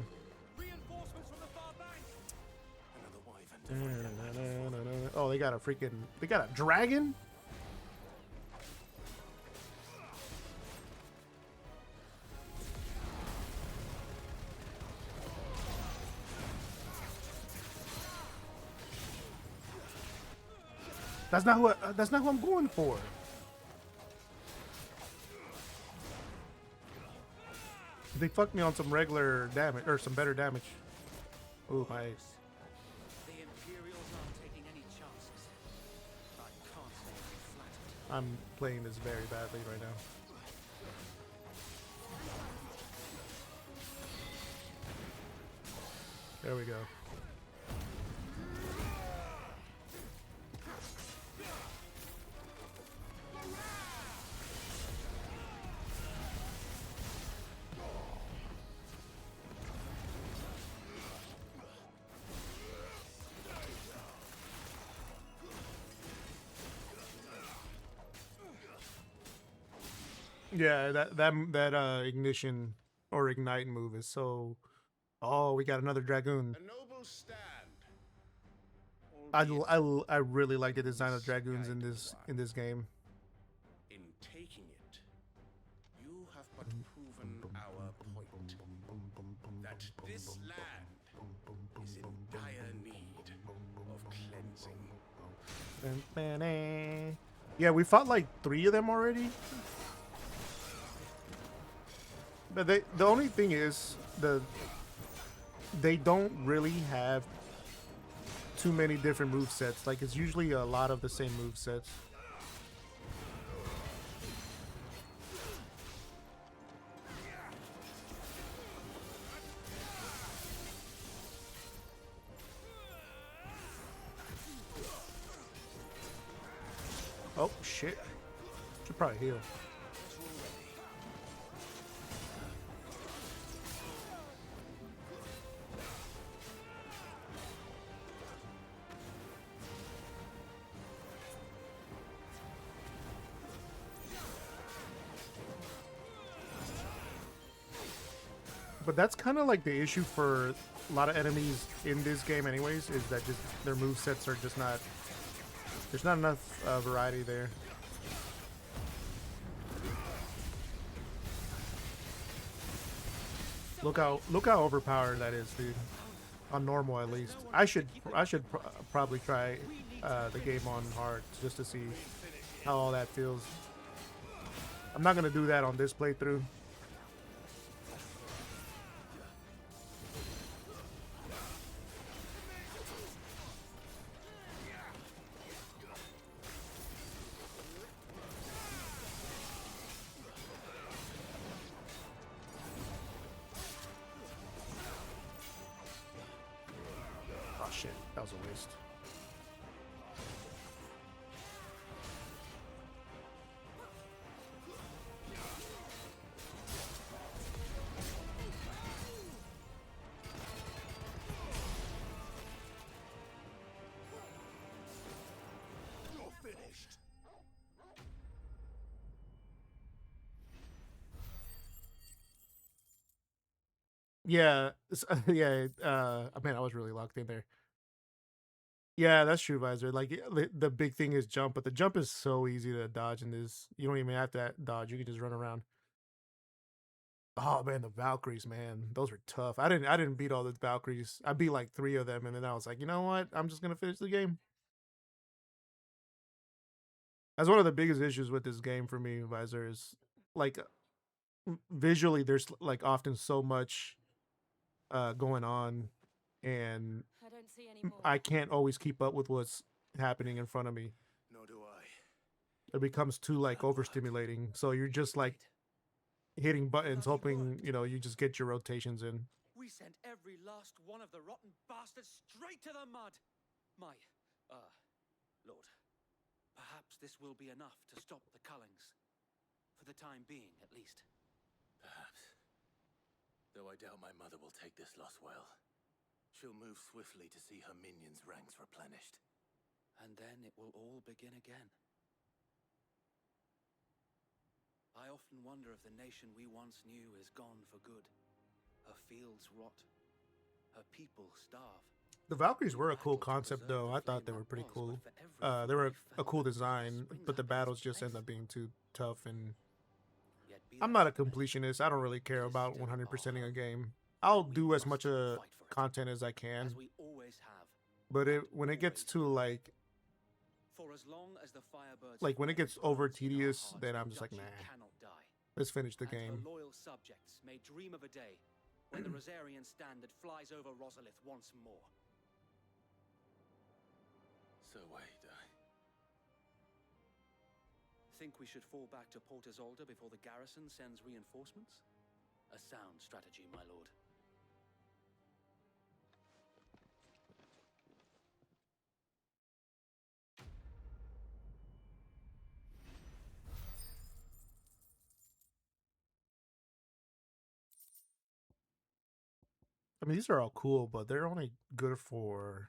Reinforcements from the far bank. Another wyvern. Oh, they got a dragon? That's not who I'm going for. They fucked me on some regular damage, or some better damage. Ooh, my... The Imperials aren't taking any chances. I can't say I'm flattered. I'm playing this very badly right now. There we go. Yeah, that ignition or ignite move is so. Oh, we got another dragoon. A noble stand. I really like the design of dragoons in this game. In taking it, you have but proven our point that this land is in dire need of cleansing. Yeah, we fought like 3 of them already. But the only thing is they don't really have too many different movesets. Like, it's usually a lot of the same movesets. Oh shit. Should probably heal. But that's kind of like the issue for a lot of enemies in this game anyways, is that just their movesets are just not... There's not enough variety there. Look how overpowered that is, dude. On normal, at least. I should probably try the game on hard just to see how all that feels. I'm not gonna do that on this playthrough. Oh shit, that was a waste. You're finished. Yeah, yeah. I mean, I was really locked in there. Yeah, that's true, Visor. Like, the big thing is jump, but the jump is so easy to dodge in this. You don't even have to dodge. You can just run around. Oh man, the Valkyries, man, those were tough. I didn't beat all the Valkyries. I beat like 3 of them, and then I was like, you know what? I'm just gonna finish the game. That's one of the biggest issues with this game for me, Visor, is like visually there's like often so much going on, and I don't see any more. I can't always keep up with what's happening in front of me. Nor do I. It becomes too like overstimulating, so you're just like hitting buttons hoping, you know, you just get your rotations in. We sent every last one of the rotten bastards straight to the mud. My, Lord, perhaps this will be enough to stop the Cullings. For the time being, at least. Perhaps. Though I doubt my mother will take this loss well. She'll move swiftly to see her minions' ranks replenished. And then it will all begin again. I often wonder if the nation we once knew is gone for good. Her fields rot. Her people starve. The Valkyries were a cool concept, though. I thought they were pretty cool. They were a cool design, but the battles just end up being too tough. And I'm not a completionist. I don't really care about 100%ing a game. I'll do as much content as I can. But when it gets to like when it gets over tedious, then I'm just like, nah. Let's finish the game. Loyal subjects may dream of a day when the Rosarian standard flies over Rosalith once more. So wait, Think we should fall back to Port Isolde before the garrison sends reinforcements? A sound strategy, my lord. I mean, these are all cool, but they're only good for...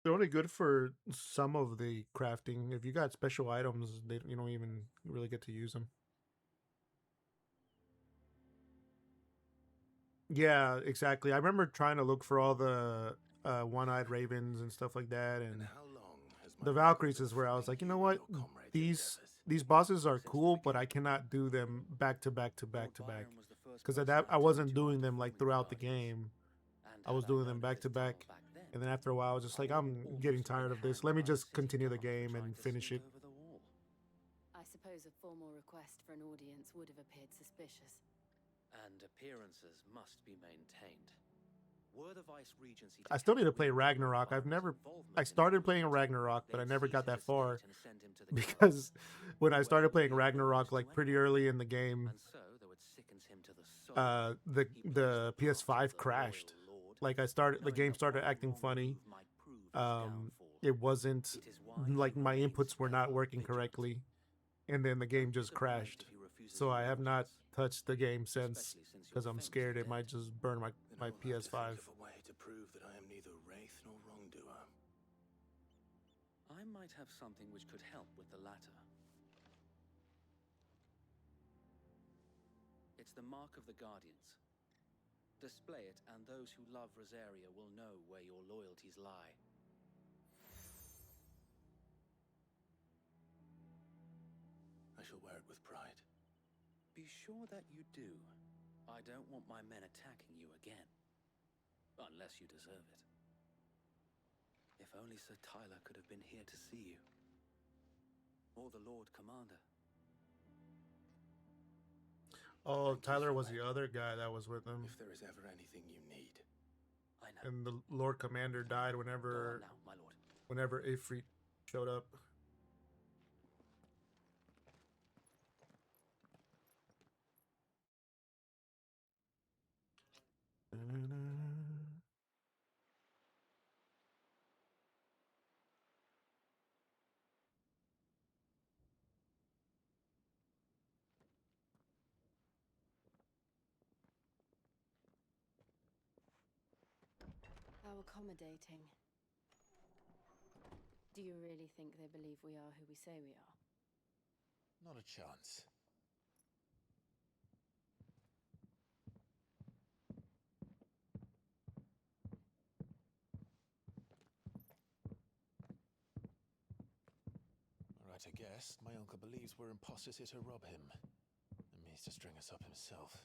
They're only good for some of the crafting. If you got special items, you don't even really get to use them. Yeah, exactly. I remember trying to look for all the one-eyed ravens and stuff like that, and how long has my the Valkyries is where I was like, you know what, these bosses are cool, but I cannot do them back to back to back to back, because at that I wasn't doing them like throughout the game. I was doing them back to back, and then after a while, I was just like, I'm getting tired of this. Let me just continue the game and finish it. I suppose a formal request for an audience would have appeared suspicious. And appearances must be maintained. Were the Vice Regency I still need to play Ragnarok. I started playing Ragnarok, but I never got that far because when I started playing Ragnarok like pretty early in the game, the PS5 crashed. Like the game started acting funny. It wasn't like my inputs were not working correctly, and then the game just crashed. So I have not touched the game since because I'm scared it might just burn my PS5. A way to prove that I am neither wraith nor wrongdoer. I might have something which could help with the latter. It's the mark of the Guardians. Display it, and those who love Rosaria will know where your loyalties lie. I shall wear it with pride. Be sure that you do. I don't want my men attacking you again. Unless you deserve it. If only Sir Tyler could have been here to see you. Or the Lord Commander. Oh, Tyler was the other guy that was with him. If there is ever anything you need. I know. And the Lord Commander died whenever Go on now, my lord. whenever Ifrit showed up. How accommodating. Do you really think they believe we are who we say we are? Not a chance. Right, I guess. My uncle believes we're imposters here to rob him. And means to string us up himself.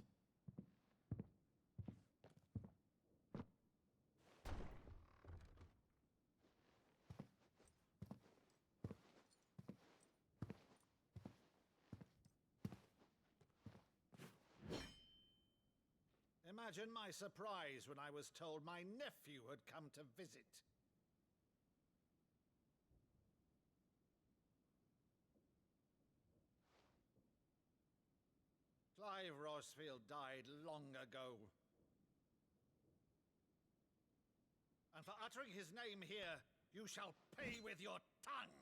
Imagine my surprise when I was told my nephew had come to visit. Clive Rosfield died long ago. And for uttering his name here, you shall pay with your tongue!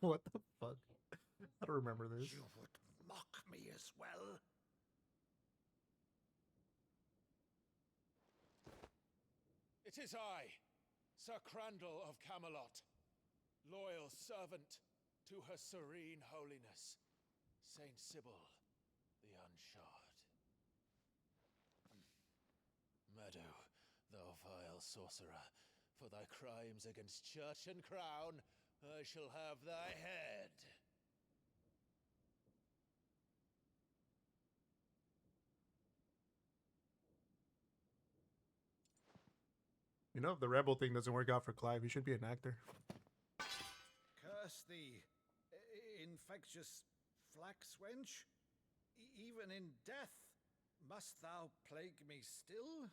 What the fuck? I don't remember this. You would mock me as well? It is I, Sir Crandall of Camelot, loyal servant to Her Serene Holiness, Saint Sybil the Unshod. Meadow, thou vile sorcerer, for thy crimes against church and crown, I shall have thy head. You know, if the rebel thing doesn't work out for Clive, he should be an actor. Curse thee, infectious flax wench. Even in death, must thou plague me still?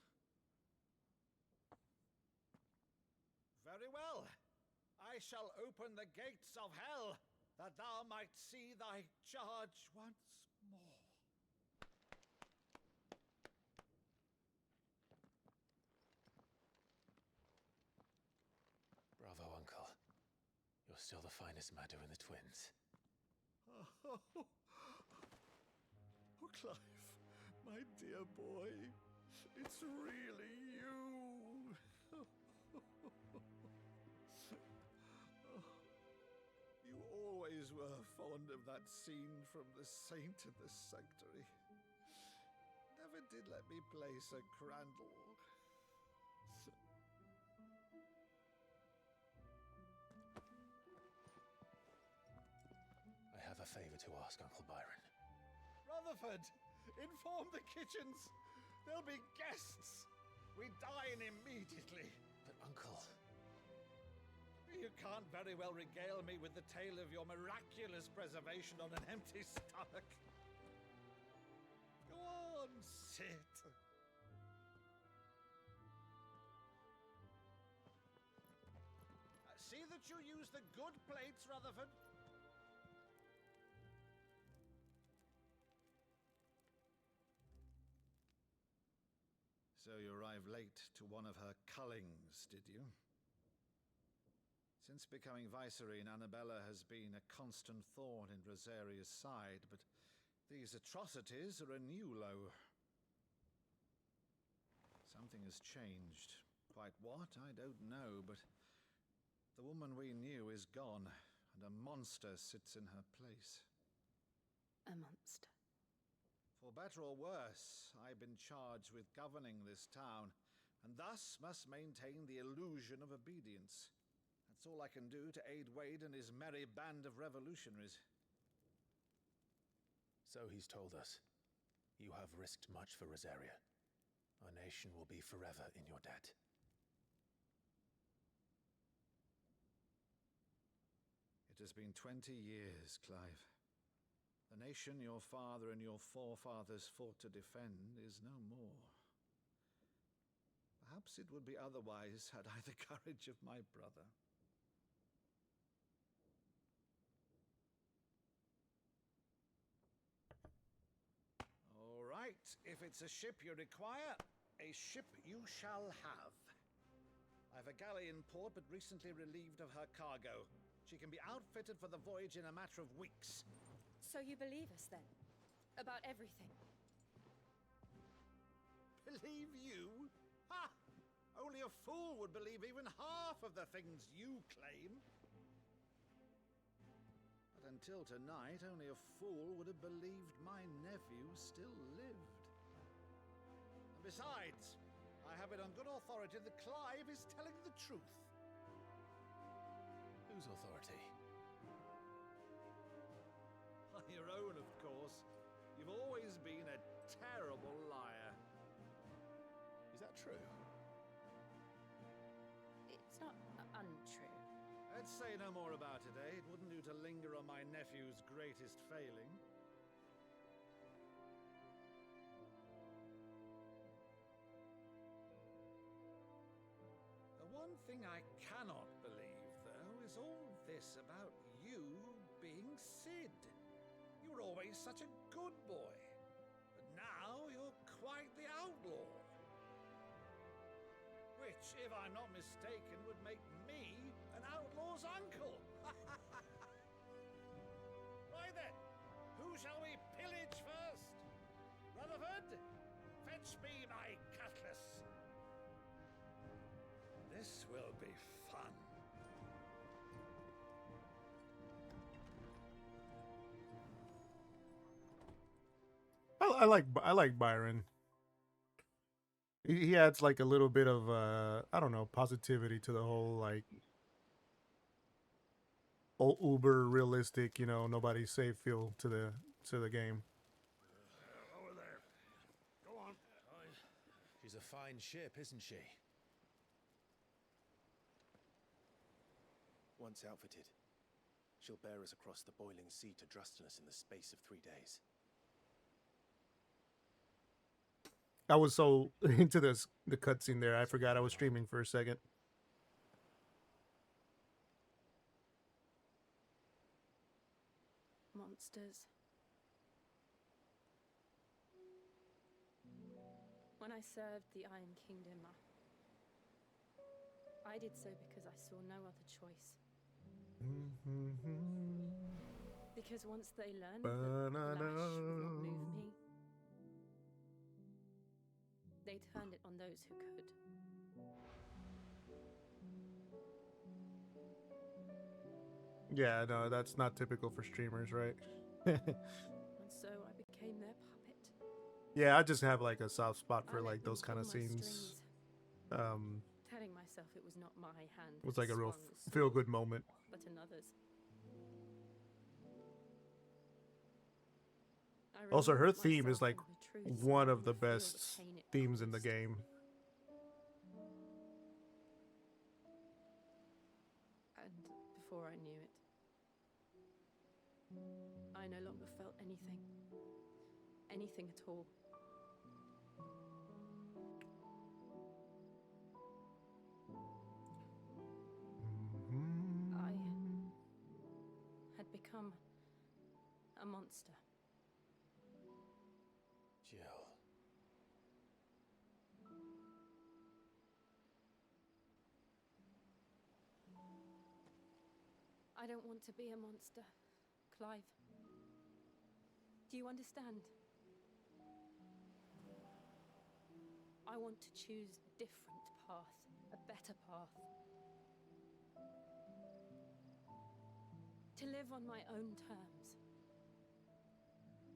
Very well. I shall open the gates of hell, that thou might see thy charge once more. Bravo, Uncle. You're still the finest Maddo in the twins. Oh, Clive, my dear boy, it's really you. fond of that scene from The Saint in the Sanctuary. Never did let me play Sir Crandall. I have a favor to ask, Uncle Byron. Rutherford, inform the kitchens. There'll be guests. We dine immediately. But, Uncle... You can't very well regale me with the tale of your miraculous preservation on an empty stomach. Go on, sit. See that you use the good plates, Rutherford. So you arrived late to one of her cullings, did you? Since becoming Vicereine, Annabella has been a constant thorn in Rosaria's side, but these atrocities are a new low. Something has changed. Quite what, I don't know, but the woman we knew is gone, and a monster sits in her place. A monster. For better or worse, I've been charged with governing this town, and thus must maintain the illusion of obedience. That's all I can do to aid Wade and his merry band of revolutionaries. So he's told us. You have risked much for Rosaria. Our nation will be forever in your debt. It has been 20 years, Clive. The nation your father and your forefathers fought to defend is no more. Perhaps it would be otherwise had I the courage of my brother. All right, if it's a ship you require, a ship you shall have. I've a galley in port, but recently relieved of her cargo. She can be outfitted for the voyage in a matter of weeks. So you believe us then? About everything? Believe you? Ha! Only a fool would believe even half of the things you claim. But until tonight, only a fool would have believed my nephew still lived. And besides, I have it on good authority that Clive is telling the truth. Whose authority? On your own, of course. You've always been a terrible liar. Is that true? It's not untrue. Let's say no more about it, eh? It wouldn't do to linger on my nephew's greatest failing. The one thing I cannot believe, though, is all this about you being Sid. You were always such a good boy, but now you're quite the outlaw. Which, if I'm not mistaken, would make me an outlaw's uncle. Right then, who shall we pillage first? Rutherford, fetch me my cutlass. This will be fun. I like Byron. He adds like a little bit of I don't know, positivity to the whole like uber realistic, you know, nobody's safe feel to the game. Over there. Go on. She's a fine ship, isn't she? Once outfitted, she'll bear us across the boiling sea to Drustinus in the space of 3 days. I was so into the cutscene there, I forgot I was streaming for a second. Monsters. When I served the Iron Kingdom, I did so because I saw no other choice. Because once they learned that lash would not move me, they turned it on those who could. Yeah, no, that's not typical for streamers, right? And so I became their puppet. Yeah, I just have like a soft spot for I let like them those kind of pull my scenes. strings, telling myself it was not my hand. It was that like a real swung the feel sword, good moment. but another's. I Also, her removed theme is myself like from the truth, one of to the feel best pain it themes in the caused. game. And before I knew it, I no longer felt anything. Anything at all. I had become a monster. Jill. I don't want to be a monster, Clive. Do you understand? I want to choose a different path, a better path. To live on my own terms.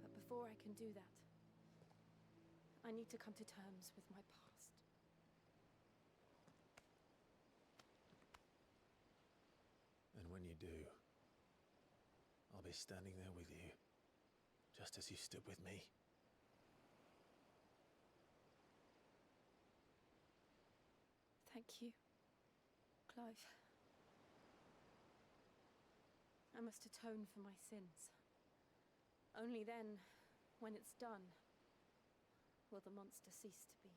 But before I can do that, I need to come to terms with my past. And when you do, I'll be standing there with you, just as you stood with me. Thank you, Clive. I must atone for my sins. Only then, when it's done, will the monster cease to be.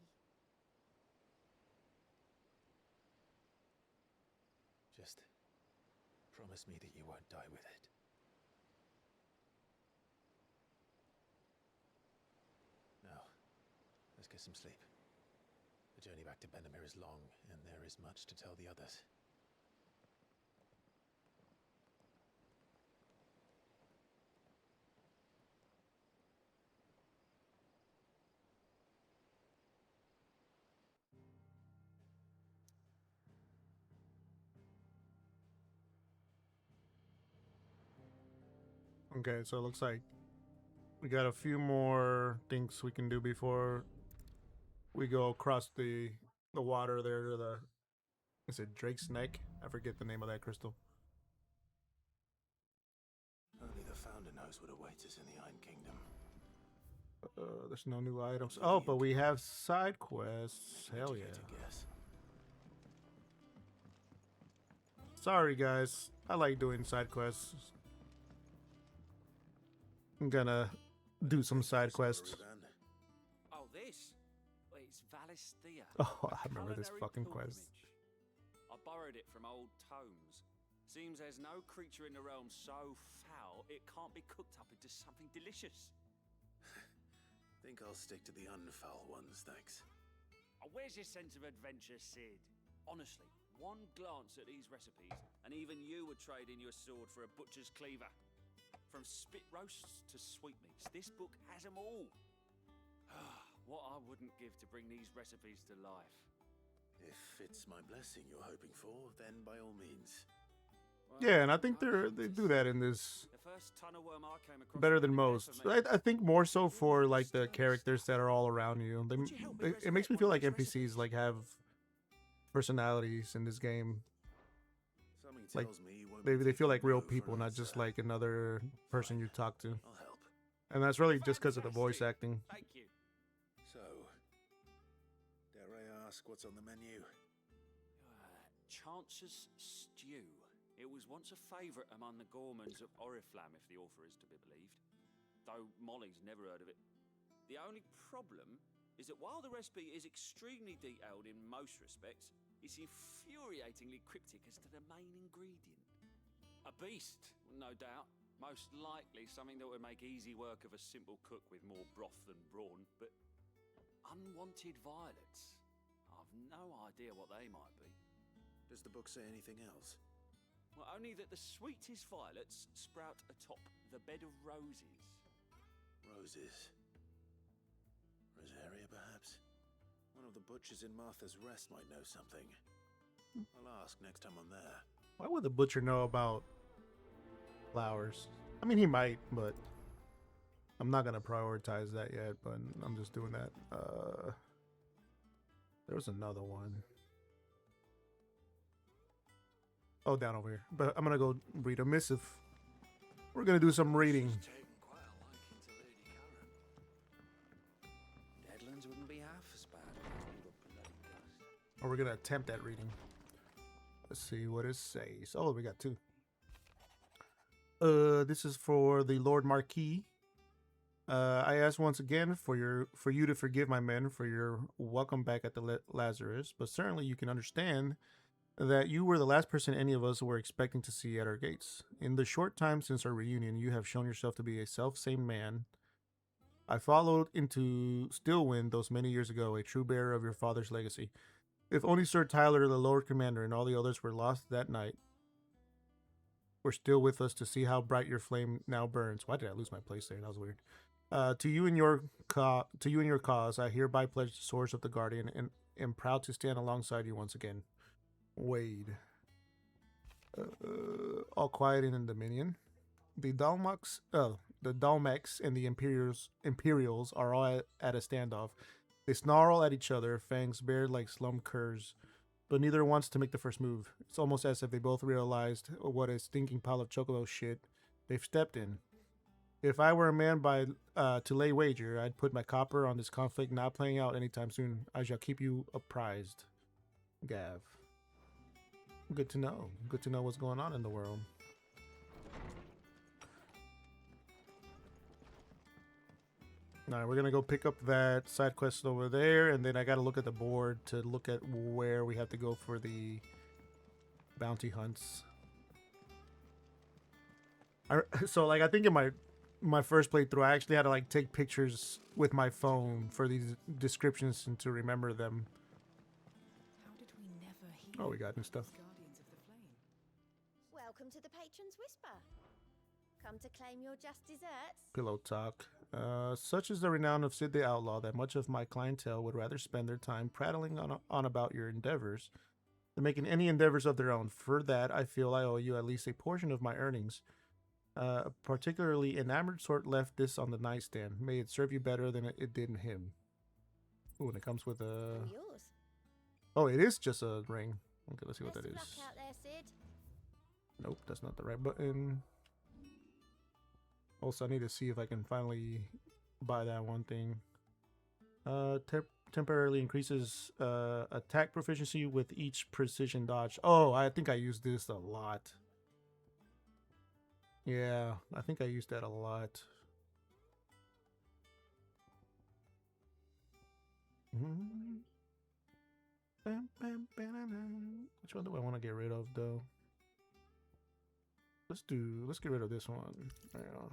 Just promise me that you won't die with it. Now, let's get some sleep. The journey back to Benamir is long, and there is much to tell the others. Okay, so it looks like we got a few more things we can do before we go across the water there to the, is it Drake's Neck? I forget the name of that crystal. Only the Founder knows what awaits us in the Iron Kingdom. There's no new items. Oh, but we have side quests. Hell yeah. Guess. Sorry guys, I like doing side quests. I'm gonna do some side quests. Oh, this? Well, it's Valisthea. Oh, I remember this culinary fucking quest. pilgrimage. I borrowed it from old tomes. Seems there's no creature in the realm so foul it can't be cooked up into something delicious. Think I'll stick to the unfoul ones, thanks. Oh, where's your sense of adventure, Sid? Honestly, one glance at these recipes, and even you would trade in your sword for a butcher's cleaver. From spit roasts to sweetmeats, this book has them all. What I wouldn't give to bring these recipes to life. If it's my blessing you're hoping for, then by all means. Well, Yeah, and I think they do that in this the first tunnel worm I came across better was than really most. bad for me. I think more so for like the characters that are all around you. It makes me feel like NPCs like have personalities in this game. Something Like tells me you won't be they feel taking like real no for people, an not answer. just like another person you talk to. I'll help. And that's really just because of the voice acting. Thank you. So, dare I ask what's on the menu? Chance's Stew. It was once a favourite among the gourmands of Oriflamme, if the author is to be believed. Though Molly's never heard of it. The only problem is that while the recipe is extremely detailed in most respects, it's infuriatingly cryptic as to the main ingredient. A beast, no doubt. Most likely something that would make easy work of a simple cook with more broth than brawn, but unwanted violets. I've no idea what they might be. Does the book say anything else? Well, only that the sweetest violets sprout atop the bed of roses. Roses. Rosaria, perhaps? One of the butchers in Martha's Rest might know something. I'll ask next time I'm there. Why would the butcher know about flowers. I mean, he might, but I'm not gonna prioritize that yet. But I'm just doing that. There was another one. Oh, down over here. But I'm gonna go read a missive. We're gonna do some reading. Deadlands wouldn't be half as bad. Or we're gonna attempt at reading. Let's see what it says. Oh, we got two. This is for the Lord Marquis. I ask once again for you to forgive my men for your welcome back at the Lazarus, but certainly you can understand that you were the last person any of us were expecting to see at our gates. In the short time since our reunion, you have shown yourself to be a self-same man. I followed into Stillwind those many years ago, a true bearer of your father's legacy. If only Sir Tyler, the Lord Commander, and all the others were lost that night, were still with us to see how bright your flame now burns. Why did I lose my place there? That was weird. To you and your cause, I hereby pledge the swords of the Guardian and am proud to stand alongside you once again. Wade. All quiet in the Dominion. The Dalmex and the Imperials are all at a standoff. They snarl at each other, fangs bared like slum curs, but neither wants to make the first move. It's almost as if they both realized what a stinking pile of chocobo shit they've stepped in. If I were a man to lay wager, I'd put my copper on this conflict not playing out anytime soon. I shall keep you apprised. Gav. Good to know. Good to know what's going on in the world. Alright, we're gonna go pick up that side quest over there, and then I gotta look at the board to look at where we have to go for the bounty hunts. So I think in my first playthrough, I actually had to like take pictures with my phone for these descriptions and to remember them. How did we never hear? Oh, we got new stuff. Guardians of the Flame. Welcome to the Patron's Whisper. Come to claim your just desserts? Pillow talk. Such is the renown of Sid the Outlaw that much of my clientele would rather spend their time prattling on about your endeavors than making any endeavors of their own. For that, I feel I owe you at least a portion of my earnings. A particularly enamored sort left this on the nightstand. May it serve you better than it did him. Ooh, and it comes with a... Yours. Oh, it is just a ring. Okay, let's see what that is. Best of luck out there, Sid. Nope, that's not the right button. Also, I need to see if I can finally buy that one thing. Temporarily increases attack proficiency with each precision dodge. Oh, I think I used this a lot. Yeah, I think I used that a lot. Which one do I want to get rid of, though? Let's get rid of this one. There you go.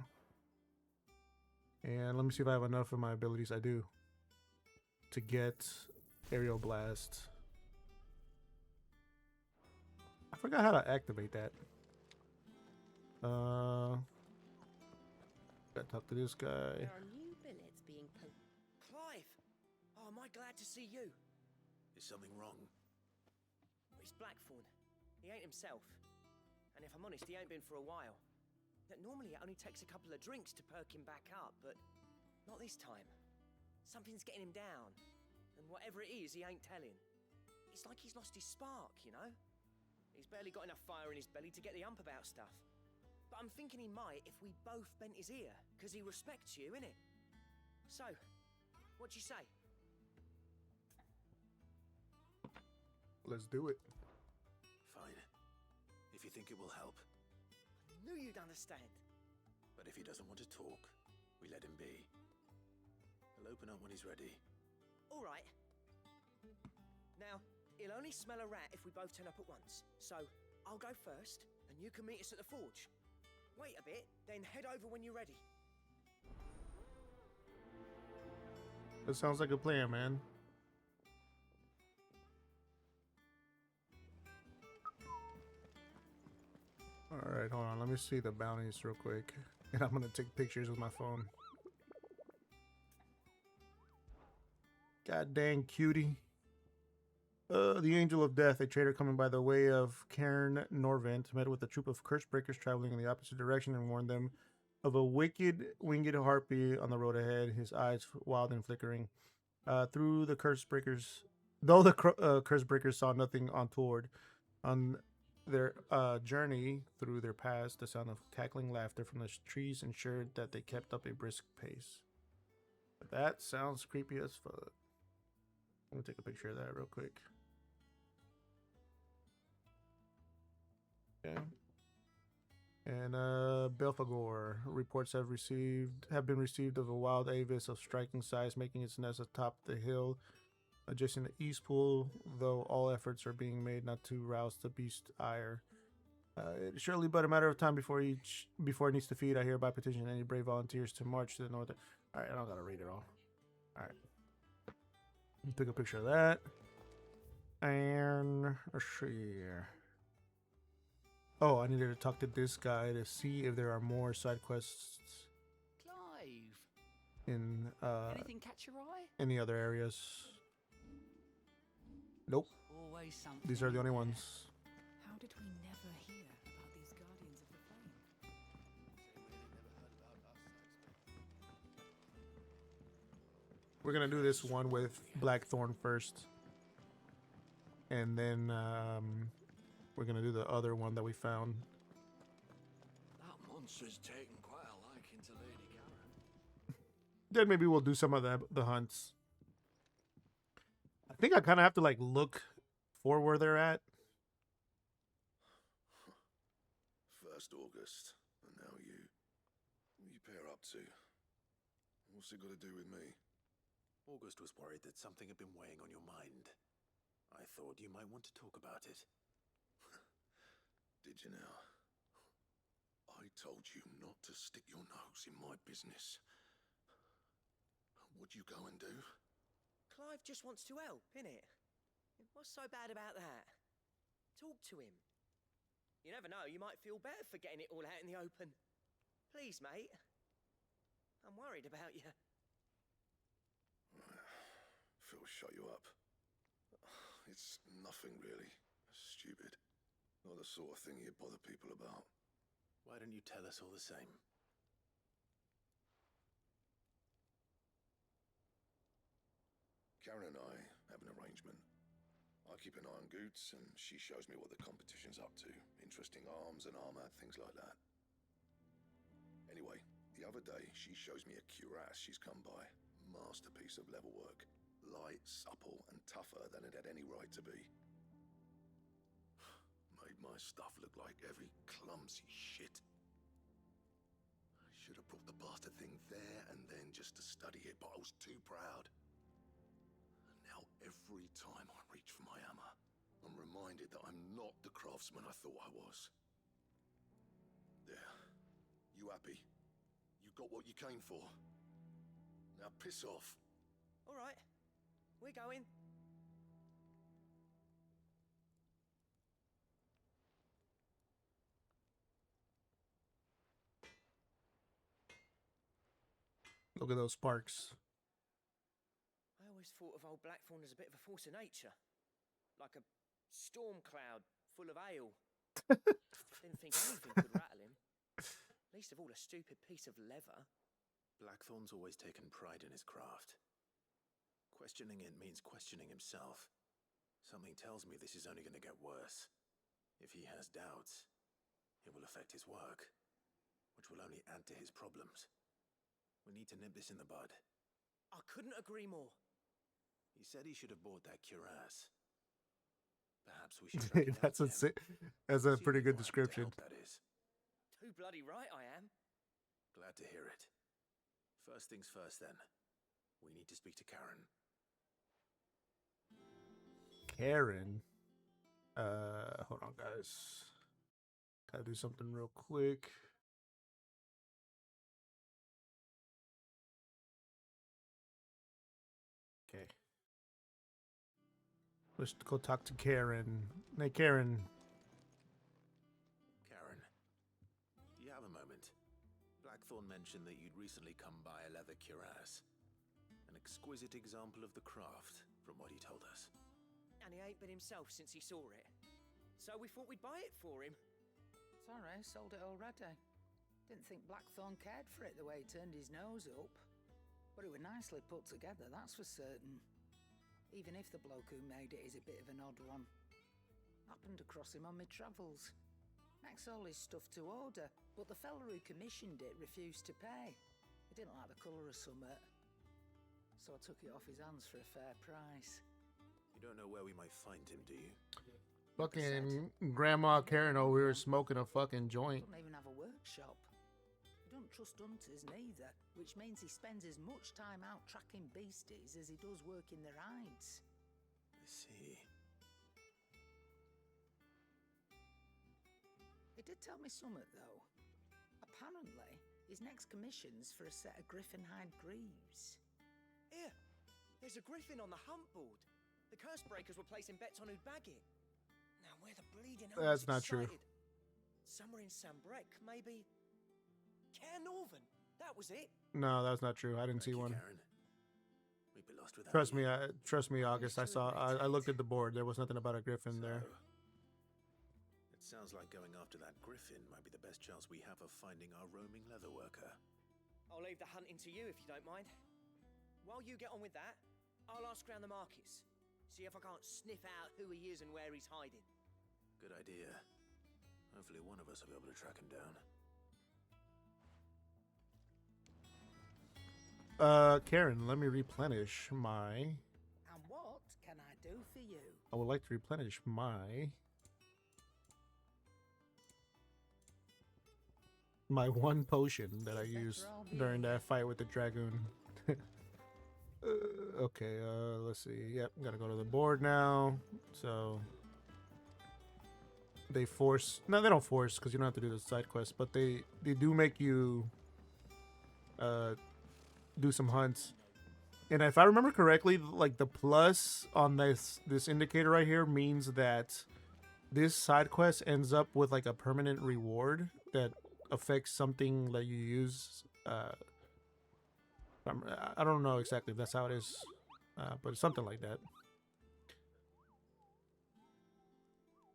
And let me see if I have enough of my abilities. I do. To get Aerial Blast. I forgot how to activate that. Gotta talk to this guy. There are new billets being Clive! Oh, am I glad to see you? Is something wrong? It's Blackthorn. He ain't himself. And if I'm honest, he ain't been for a while. Normally it only takes a couple of drinks to perk him back up, but not this time. Something's getting him down. And whatever it is, he ain't telling. It's like he's lost his spark, you know? He's barely got enough fire in his belly to get the ump about stuff. But I'm thinking he might if we both bent his ear, because he respects you, innit? So, what do you say? Let's do it. Fine. If you think it will help. I knew you'd understand. But if he doesn't want to talk, we let him be. He'll open up when he's ready. All right. Now, he'll only smell a rat if we both turn up at once. So, I'll go first, and you can meet us at the forge. Wait a bit, then head over when you're ready. That sounds like a plan, man. Alright, hold on. Let me see the bounties real quick. And I'm gonna take pictures with my phone. God dang cutie. The Angel of Death, a traitor coming by the way of Cairn Norvent, met with a troop of curse breakers traveling in the opposite direction and warned them of a wicked winged harpy on the road ahead, his eyes wild and flickering. Through the curse breakers, though the curse breakers saw nothing untoward, on their journey through their paths, the sound of cackling laughter from the trees ensured that they kept up a brisk pace. That sounds creepy as fuck. Let me take a picture of that real quick. Okay. And Belphegor reports have been received of a wild avis of striking size, making its nest atop the hill adjacent to Eastpool, though all efforts are being made not to rouse the beast's ire. It is surely but a matter of time before it needs to feed. I hereby petition any brave volunteers to march to the north. All right, I don't gotta read it all. All right, took a picture of that, and let's see here. Oh, I needed to talk to this guy to see if there are more side quests Clive. in Anything catch your eye? any other areas. Nope. Always something. These are the only ones. How did we never hear about these Guardians of the Flame? We're gonna do this one with Blackthorn first, and then we're gonna do the other one that we found. That monster's taken quite a liking to Lady Karen. Then maybe we'll do some of the hunts. I think I kind of have to like look for where they're at. 1st August, and now you. What you pair up to? What's it got to do with me? August was worried that something had been weighing on your mind. I thought you might want to talk about it. Did you now? I told you not to stick your nose in my business. What'd you go and do? Clive just wants to help, innit? What's so bad about that? Talk to him. You never know, you might feel better for getting it all out in the open. Please, mate. I'm worried about you. Phil shut you up. It's nothing really. Stupid. Not the sort of thing you bother people about. Why don't you tell us all the same? Karen and I have an arrangement. I keep an eye on Goots, and she shows me what the competition's up to. Interesting arms and armor, things like that. Anyway, the other day, she shows me a cuirass she's come by. Masterpiece of level work. Light, supple, and tougher than it had any right to be. Made my stuff look like every clumsy shit. I should have brought the bastard thing there and then just to study it, but I was too proud. And now every time I reach for my hammer, I'm reminded that I'm not the craftsman I thought I was. There. You happy? You got what you came for. Now piss off. All right, we're going. Look at those sparks. I always thought of old Blackthorn as a bit of a force of nature. Like a storm cloud full of ale. Didn't think anything could rattle him. Least of all a stupid piece of leather. Blackthorn's always taken pride in his craft. Questioning it means questioning himself. Something tells me this is only going to get worse. If he has doubts, it will affect his work, which will only add to his problems. We need to nip this in the bud. I couldn't agree more. He said he should have bought that cuirass. Perhaps we should track it That's out a again. that's a See pretty if we good can help, description. that is. Too bloody right I am. Glad to hear it. First things first, then. We need to speak to Karen. Karen. Hold on, guys. Gotta do something real quick. Okay. Let's go talk to Karen. Hey, Karen. Karen, do you have a moment? Blackthorn mentioned that you'd recently come by a leather cuirass. An exquisite example of the craft, from what he told us. And he ain't been himself since he saw it. So we thought we'd buy it for him. Sorry, sold it already. Didn't think Blackthorn cared for it the way he turned his nose up. But it was nicely put together, that's for certain. Even if the bloke who made it is a bit of an odd one. Happened across him on my travels. Makes all his stuff to order, but the fella who commissioned it refused to pay. He didn't like the colour of summit. So I took it off his hands for a fair price. You don't know where we might find him, do you? Fucking Grandma Karen over here smoking a fucking joint. Doesn't even have a workshop. He don't trust hunters neither, which means he spends as much time out tracking beasties as he does working their hides. I see. He did tell me something, though. Apparently, his next commission's for a set of griffin hide greaves. Here, there's a griffin on the hunt board. The curse breakers were placing bets on who'd bag it. Now, where the bleeding hell That's was not true. excited? Somewhere in Sambrec, maybe. Care Northern. That was it. No, that's not true. I didn't see one. Karen. We'd be lost without Trust you. me, trust me, August. I looked at the board. There was nothing about a griffin there. It sounds like going after that griffin might be the best chance we have of finding our roaming leather worker. I'll leave the hunting to you if you don't mind. While you get on with that, I'll ask around the markets. See if I can't sniff out who he is and where he's hiding. Good idea. Hopefully one of us will be able to track him down. Karen, let me replenish my... And what can I do for you? I would like to replenish my one potion that I used during that fight with the dragoon. Okay, let's see. Yep, gotta go to the board now. So they force... No, they don't force because you don't have to do the side quest, but they do make you do some hunts. And if I remember correctly, like the plus on this indicator right here means that this side quest ends up with like a permanent reward that affects something that you use. I don't know exactly if that's how it is, but it's something like that.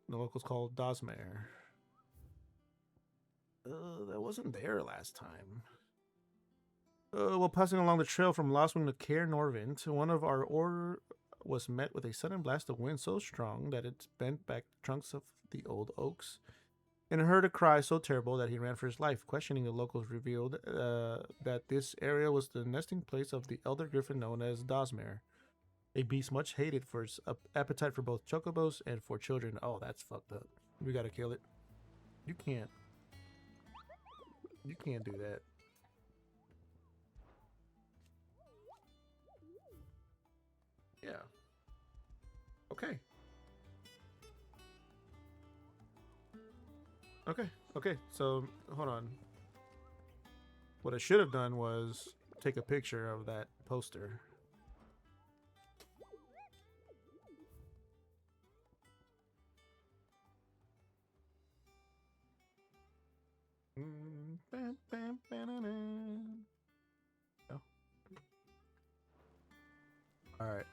The local's called Dosmere. That wasn't there last time. While passing along the trail from Lostwing to Care Norvent, one of our order was met with a sudden blast of wind so strong that it bent back the trunks of the old oaks, and heard a cry so terrible that he ran for his life. Questioning the locals revealed that this area was the nesting place of the elder griffin known as Dosmere, a beast much hated for its appetite for both chocobos and for children. Oh, that's fucked up. We gotta kill it. You can't do that. Yeah. Okay. Okay, so hold on. What I should have done was take a picture of that poster. Oh. Alright.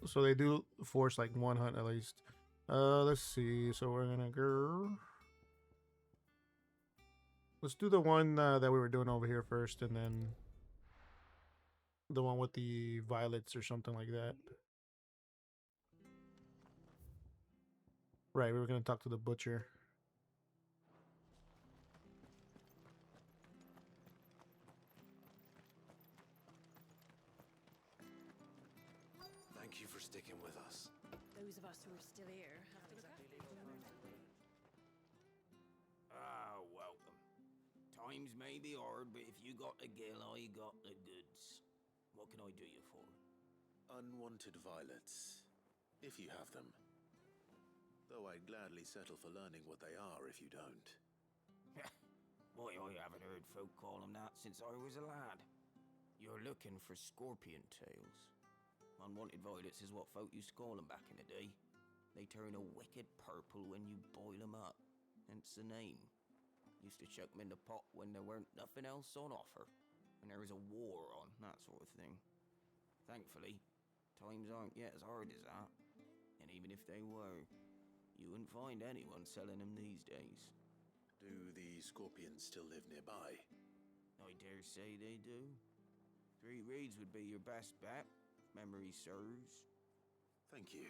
So they do force like one hunt at least. Let's see. So we're gonna go. Let's do the one that we were doing over here first, and then the one with the violets or something like that. Right, we were gonna talk to the butcher. Thank you for sticking with us. Those of us who are still here have to look after each other. Ah, welcome. Times may be hard, but if you got the gill, I got the goods. What can I do you for? Unwanted violets, if you have them. Though I'd gladly settle for learning what they are if you don't. Boy, I haven't heard folk call them that since I was a lad. You're looking for scorpion tails. Unwanted violets is what folk used to call them back in the day. They turn a wicked purple when you boil them up, hence the name. Used to chuck them in the pot when there weren't nothing else on offer, when there was a war on, that sort of thing. Thankfully, times aren't yet as hard as that. even if they were. You wouldn't find anyone selling them these days. Do the scorpions still live nearby? I dare say they do. 3 Reeds would be your best bet, if memory serves. Thank you.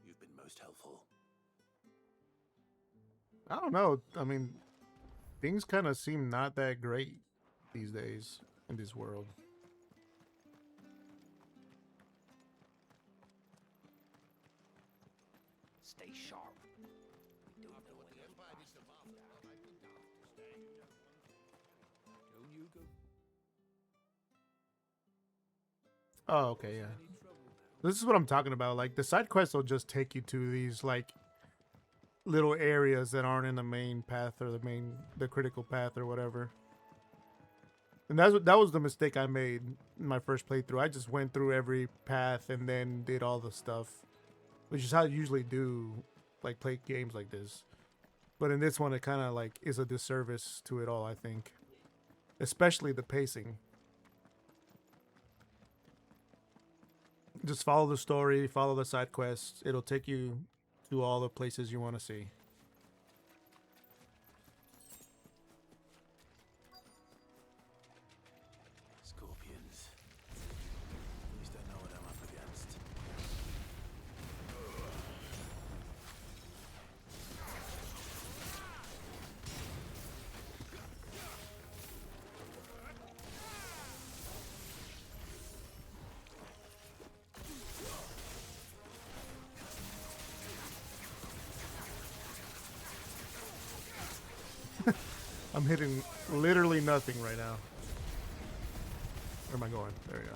You've been most helpful. I don't know. I mean, things kind of seem not that great these days in this world. Stay sharp. Oh, okay, yeah. This is what I'm talking about. Like, the side quests will just take you to these, like, little areas that aren't in the main path or the critical path or whatever. And that was the mistake I made in my first playthrough. I just went through every path and then did all the stuff, which is how I usually do, like, play games like this. But in this one, it kind of, like, is a disservice to it all, I think. Especially the pacing. Just follow the story, follow the side quests. It'll take you to all the places you want to see. Scorpions. At least I know what I'm up against. I'm hitting literally nothing right now. Where am I going? There we go.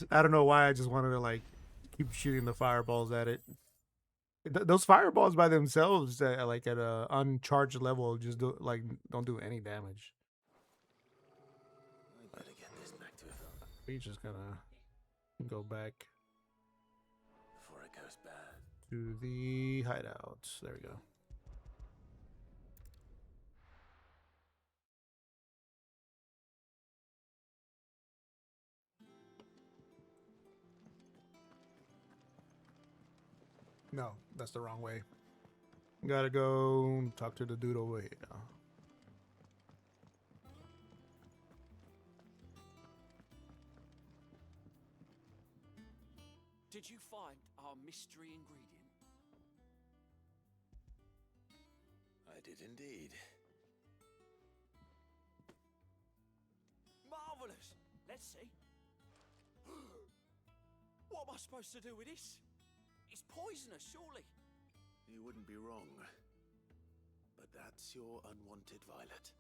I don't know why I just wanted to like keep shooting the fireballs at it. Those fireballs by themselves, like at a uncharged level, just don't do any damage. I better get this back to him We just gonna go back before it goes bad. to the hideouts. There we go. No, that's the wrong way. Gotta go talk to the dude over here. Did you find our mystery ingredient? I did indeed. Marvelous! Let's see. What am I supposed to do with this? It's poisonous, surely. You wouldn't be wrong. But that's your unwanted violet.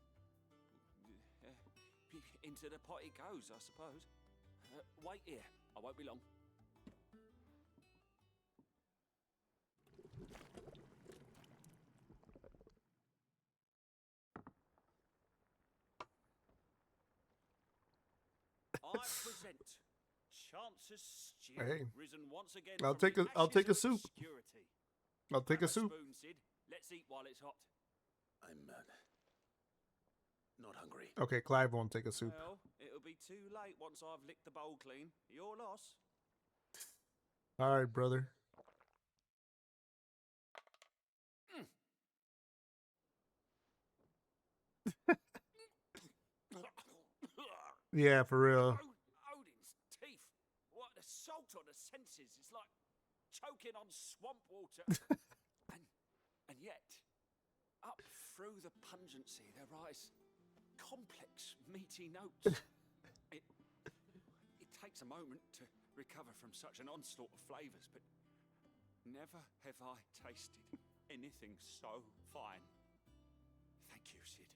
Into the pot it goes, I suppose. Wait here. I won't be long. I present Chance's stew, Hey, risen once again I'll from take the I'll take a ashes of soup. obscurity. I'll take Grab a soup. spoon, Sid. Let's eat while it's hot. I'm not hungry. Okay, Clive won't take a soup. Well, it'll be too late once I've licked the bowl clean. Your loss. All right, brother. Yeah, for real. Odin's teeth. What the salt on the senses is like choking on swamp water. and yet, up through the pungency there rise complex, meaty notes. it takes a moment to recover from such an onslaught of flavours, but never have I tasted anything so fine. Thank you, Sid.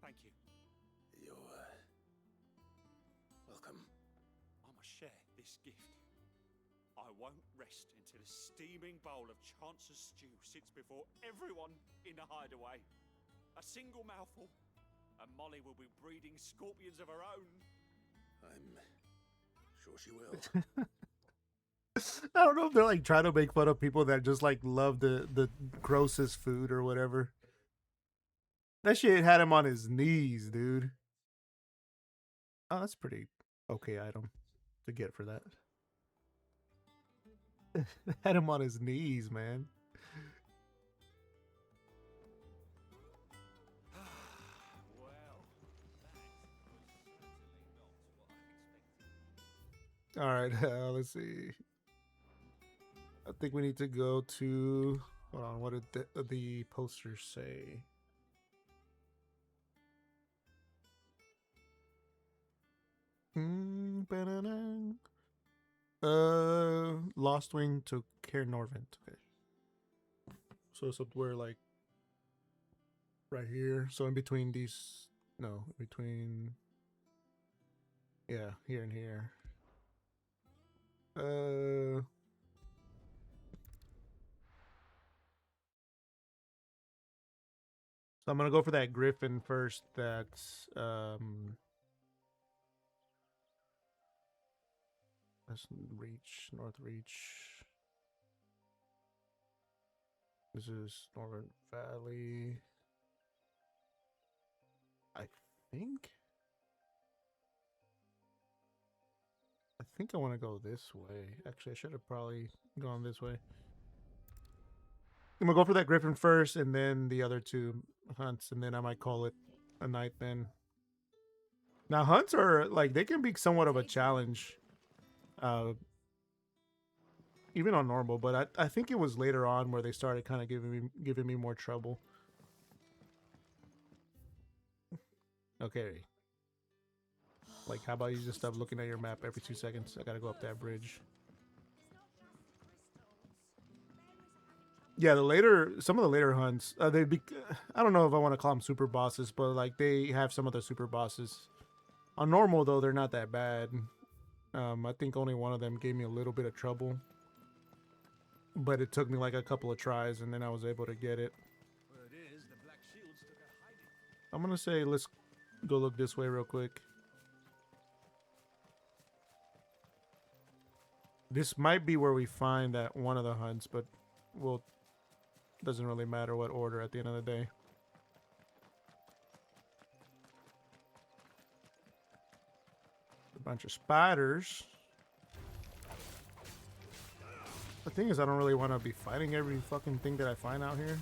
Thank you. You're welcome. I must share this gift. I won't rest until a steaming bowl of Chance's stew sits before everyone in the hideaway. A single mouthful, and Molly will be breeding scorpions of her own. I'm sure she will. I don't know if they're like trying to make fun of people that just like love the grossest food or whatever. That shit had him on his knees, dude. Oh, that's pretty okay item to get for that. Had him on his knees, man. All right, let's see. I think we need to go to. Hold on, what did the posters say? Lost Wing to Cair Norvent. Okay. So it's up where, like, right here. So in between these, no, in between, yeah, here and here. So I'm gonna go for that griffin first. That's Reach, North Reach. This is Northern Valley. I think I want to go this way. Actually, I should have probably gone this way. I'm gonna go for that griffin first, and then the other two hunts, and then I might call it a night then. Now hunts are like, they can be somewhat of a challenge, even on normal. But I think it was later on where they started kind of giving me more trouble. Okay. Like, how about you just stop looking at your map every 2 seconds? I gotta go up that bridge. Yeah, some of the later hunts, I don't know if I want to call them super bosses, but like they have some of the super bosses. On normal though, they're not that bad. I think only one of them gave me a little bit of trouble, but it took me like a couple of tries, and then I was able to get it. I'm gonna say let's go look this way real quick. This might be where we find that one of the hunts, but doesn't really matter what order at the end of the day. A bunch of spiders. The thing is, I don't really want to be fighting every fucking thing that I find out here.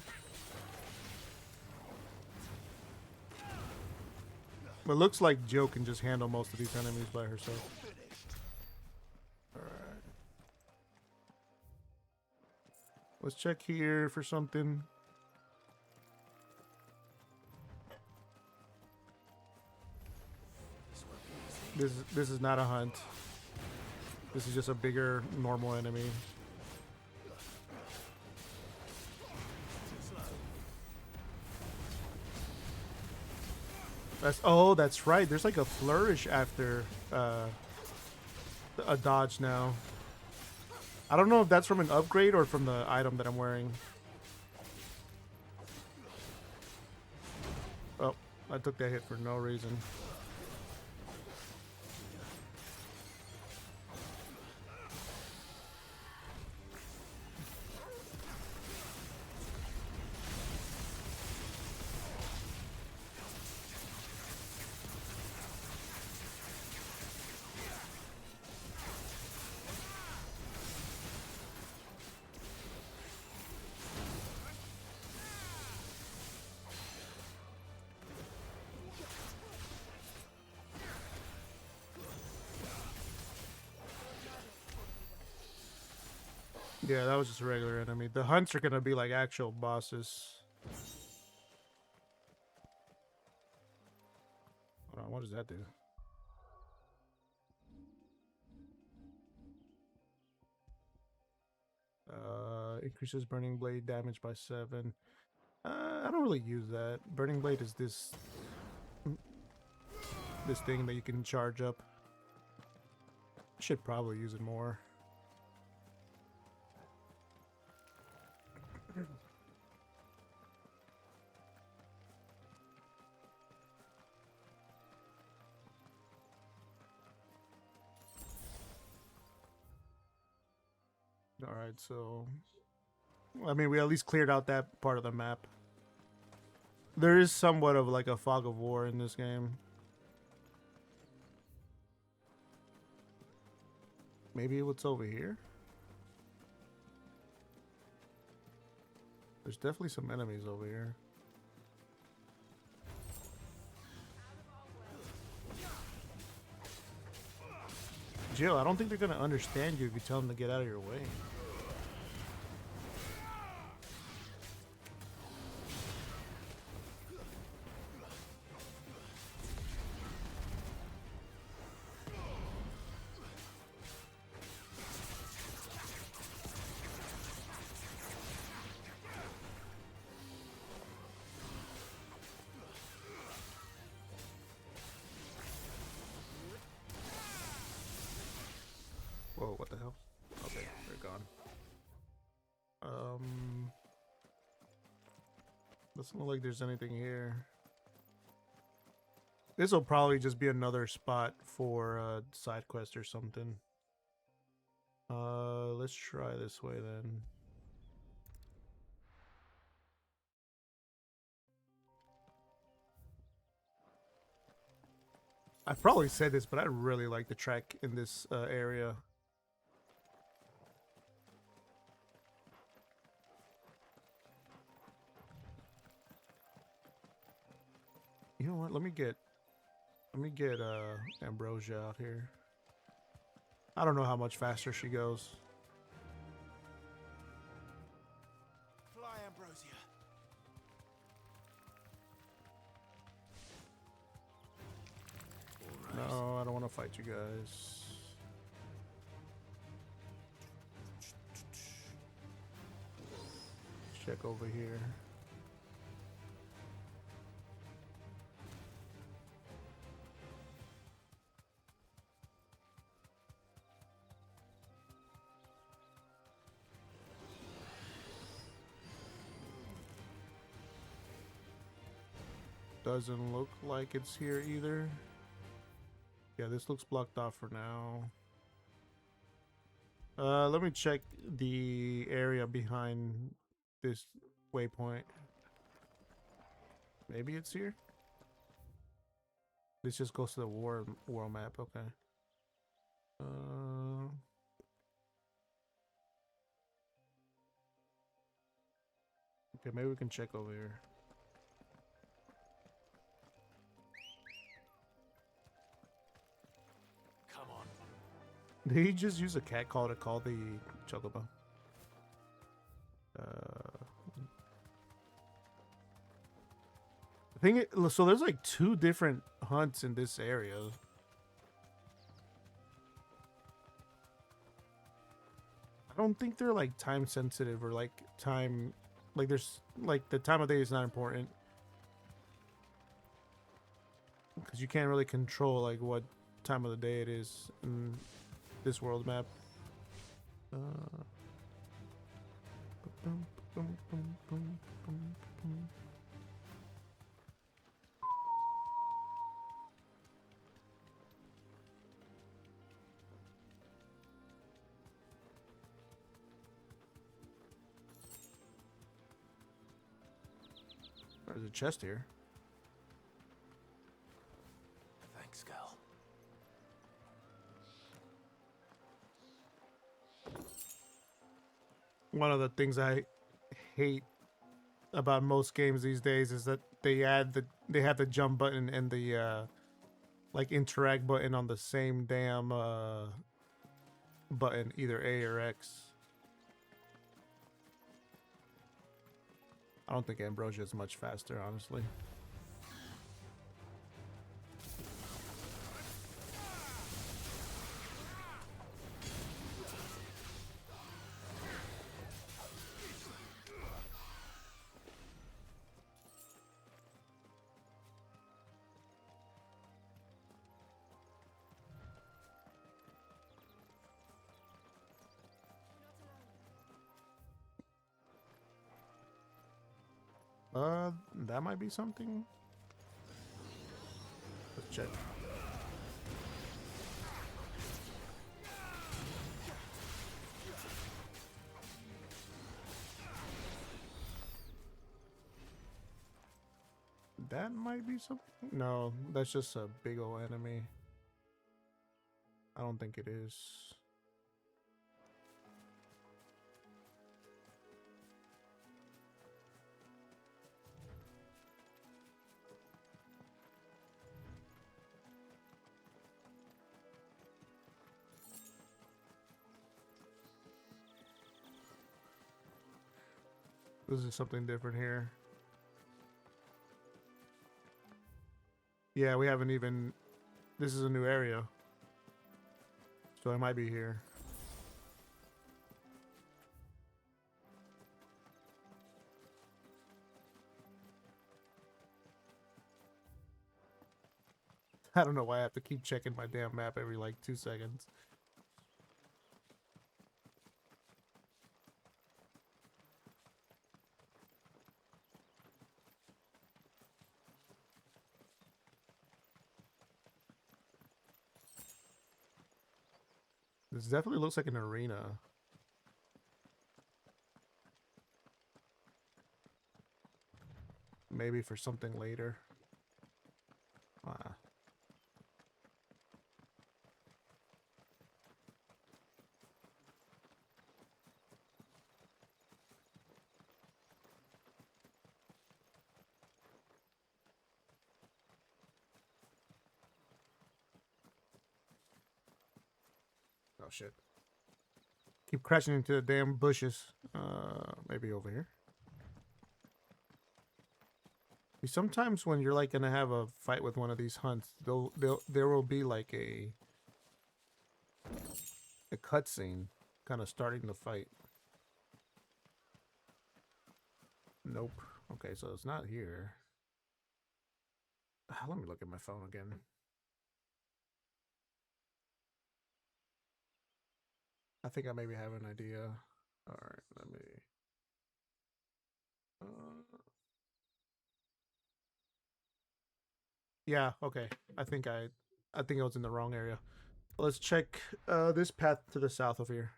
But it looks like Jill can just handle most of these enemies by herself. Let's check here for something. This is not a hunt. This is just a bigger normal enemy. That's right. There's like a flourish after a dodge now. I don't know if that's from an upgrade or from the item that I'm wearing. Oh, I took that hit for no reason. Yeah, that was just a regular enemy. The hunts are gonna be like actual bosses. Hold on, what does that do? Increases Burning Blade damage by 7. I don't really use that. Burning Blade is this thing that you can charge up. Should probably use it more. All right, so I mean, we at least cleared out that part of the map. There is somewhat of like a fog of war in this game. Maybe what's over here? There's definitely some enemies over here. Jill, I don't think they're gonna understand you if you tell them to get out of your way. Whoa, what the hell? Okay, they're gone. Doesn't look like there's anything here. This will probably just be another spot for a side quest or something. Let's try this way then. I've probably said this, but I really like the track in this area. You know what? Let me get Ambrosia out here. I don't know how much faster she goes. Fly, Ambrosia. No, I don't want to fight you guys. Check over here. Doesn't look like it's here either. Yeah, this looks blocked off for now. Let me check the area behind this waypoint. Maybe it's here? This just goes to the world map, okay. Okay, maybe we can check over here. Did he just use a cat call to call the chocobo? So there's like 2 different hunts in this area. I don't think they're like time sensitive or like time, like there's like the time of day is not important. Because you can't really control like what time of the day it is in this world map. There's a chest here. Thanks, girl. One of the things I hate about most games these days is that they have the jump button and the like interact button on the same damn button, either A or X. I don't think Ambrosia is much faster, honestly. That might be something. Let's check. that might be something. No, that's just a big old enemy. I don't think it is. This is something different here. Yeah, we haven't even... This is a new area. So I might be here. I don't know why I have to keep checking my damn map every like 2 seconds. This definitely looks like an arena. Maybe for something later. Oh shit. Keep crashing into the damn bushes. Maybe over here. See, sometimes when you're like gonna have a fight with one of these hunts, there will be like a cutscene kind of starting the fight. Nope. Okay, so it's not here. Let me look at my phone again. I think I maybe have an idea. All right, let me. Yeah, okay. I think I was in the wrong area. Let's check this path to the south of here.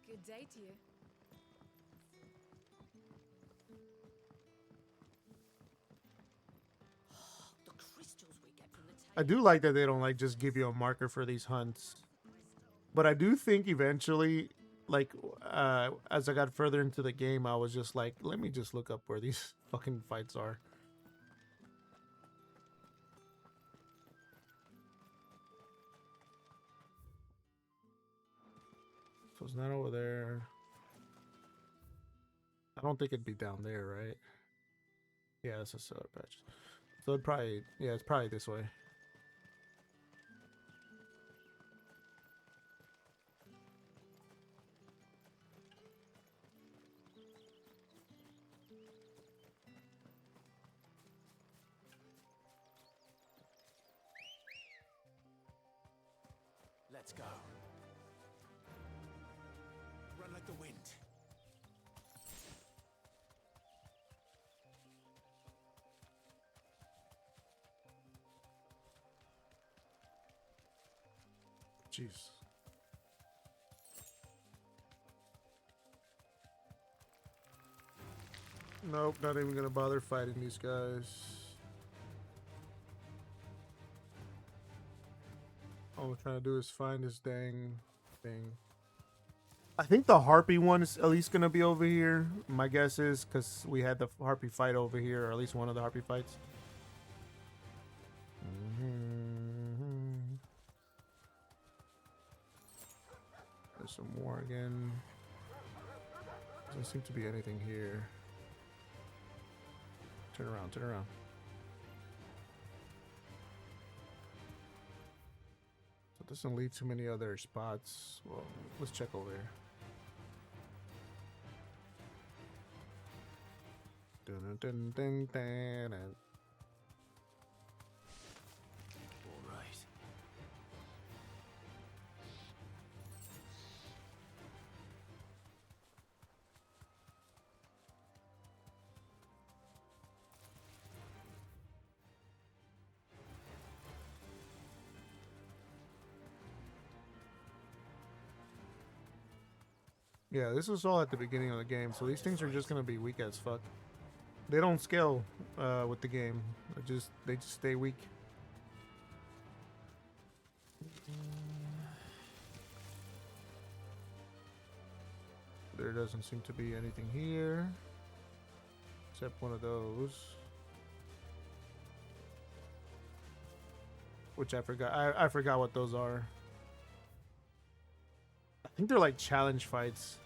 Good day to you. The crystals we get from the I do like that they don't like just give you a marker for these hunts. But I do think eventually, like, as I got further into the game, I was just like, let me just look up where these fucking fights are. So it's not over there. I don't think it'd be down there, right? Yeah, it's a soda patch. So it'd probably, yeah, it's probably this way. Let's go. Run like the wind. Jeez. Nope, not even gonna bother fighting these guys. All I'm trying to do is find this dang thing. I think the harpy one is at least gonna be over here. My guess is because we had the harpy fight over here, or at least one of the harpy fights. There's some more again. Doesn't seem to be anything here. Turn around, turn around. So it doesn't leave too many other spots. Well, let's check over here. Dun, dun, dun, dun, dun. All right. Yeah, this was all at the beginning of the game, so these things are just gonna be weak as fuck. They don't scale with the game. They just stay weak. There doesn't seem to be anything here except one of those, which I forgot. I forgot what those are. I think they're like challenge fights.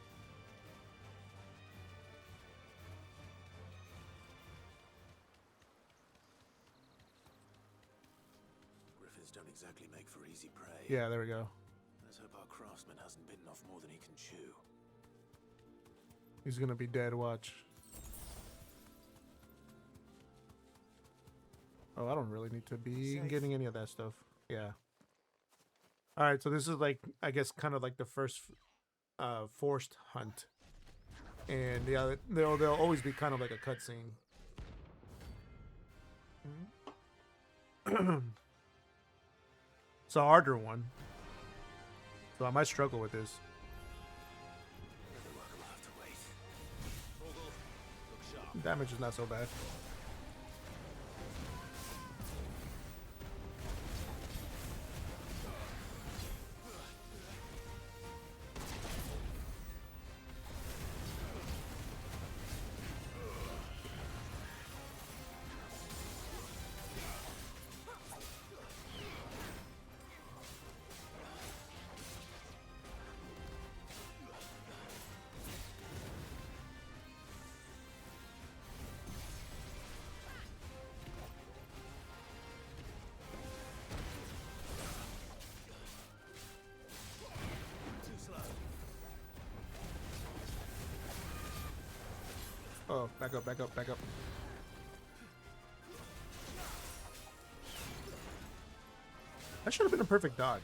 Griffins don't exactly make for easy prey. Yeah, there we go. Let's hope our craftsman hasn't bitten off more than he can chew. He's gonna be dead, watch. Oh, I don't really need to be getting any of that stuff. Yeah. Alright, so this is like, I guess, kind of like the first forced hunt. And yeah, there'll always be kind of like a cutscene. It's a harder one. So I might struggle with this. Damage is not so bad. Oh, back up, back up, back up. That should have been a perfect dodge.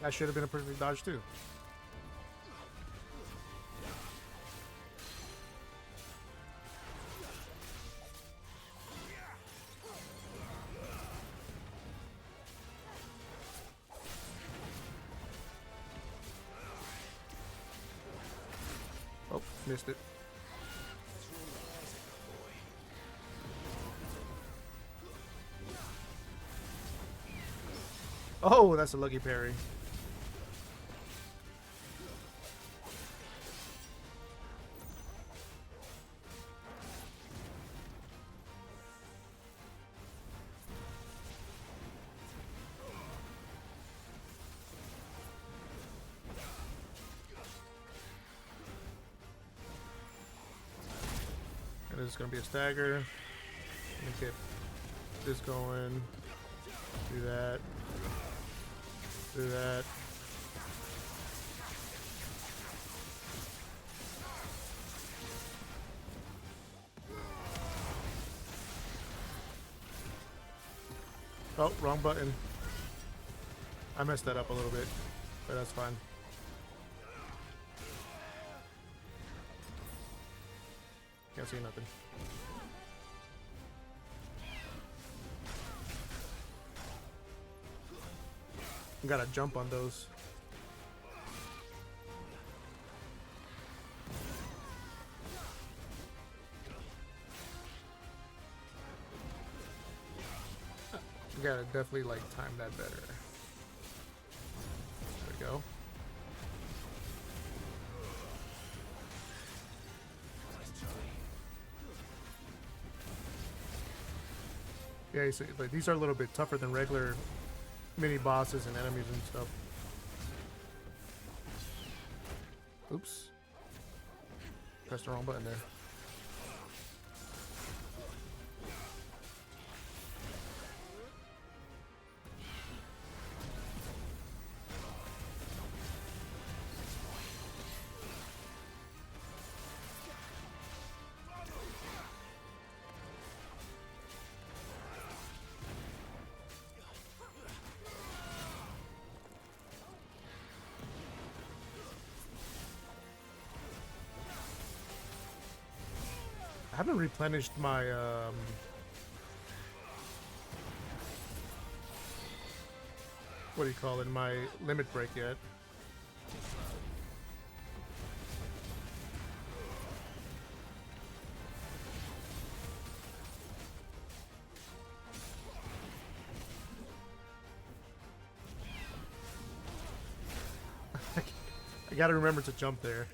That should have been a perfect dodge too. Oh, missed it. Oh, that's a lucky parry. And this is going to be a stagger. Let me get this going. Do that. Do that. Oh, wrong button. I messed that up a little bit, but that's fine. Can't see nothing. Gotta jump on those. You gotta definitely like time that better. There we go. Yeah, you see, like, these are a little bit tougher than regular mini bosses and enemies and stuff. Oops. Pressed the wrong button there. I haven't replenished my what do you call it? My limit break yet. I gotta remember to jump there.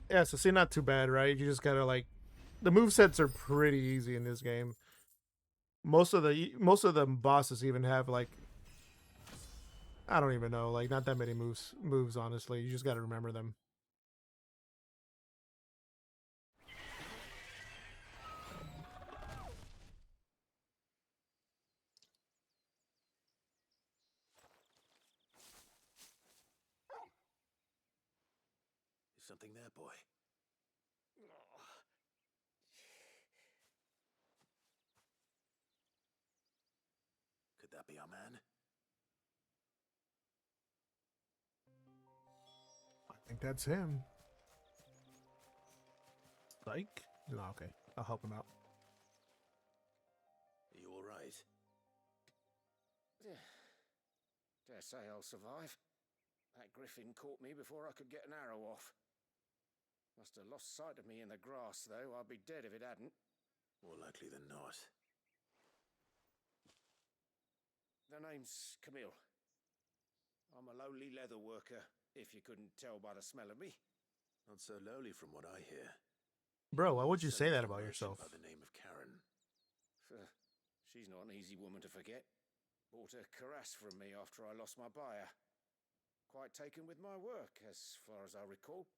Yeah, so see, not too bad, right? You just gotta like, the movesets are pretty easy in this game. Most of the bosses even have like, I don't even know, like not that many moves honestly. You just gotta remember them. Is something there, boy? Could that be our man? I think that's him. Like, no, okay, I'll help him out. Are you all right? Dare say I'll survive. That griffin caught me before I could get an arrow off. Must have lost sight of me in the grass, though. I'd be dead if it hadn't. More likely than not. The name's Camille. I'm a lowly leather worker, if you couldn't tell by the smell of me. Not so lowly from what I hear. Bro, why would you say that about yourself? By the name of Karen. She's not an easy woman to forget. Bought a cuirass from me after I lost my buyer. Quite taken with my work, as far as I recall.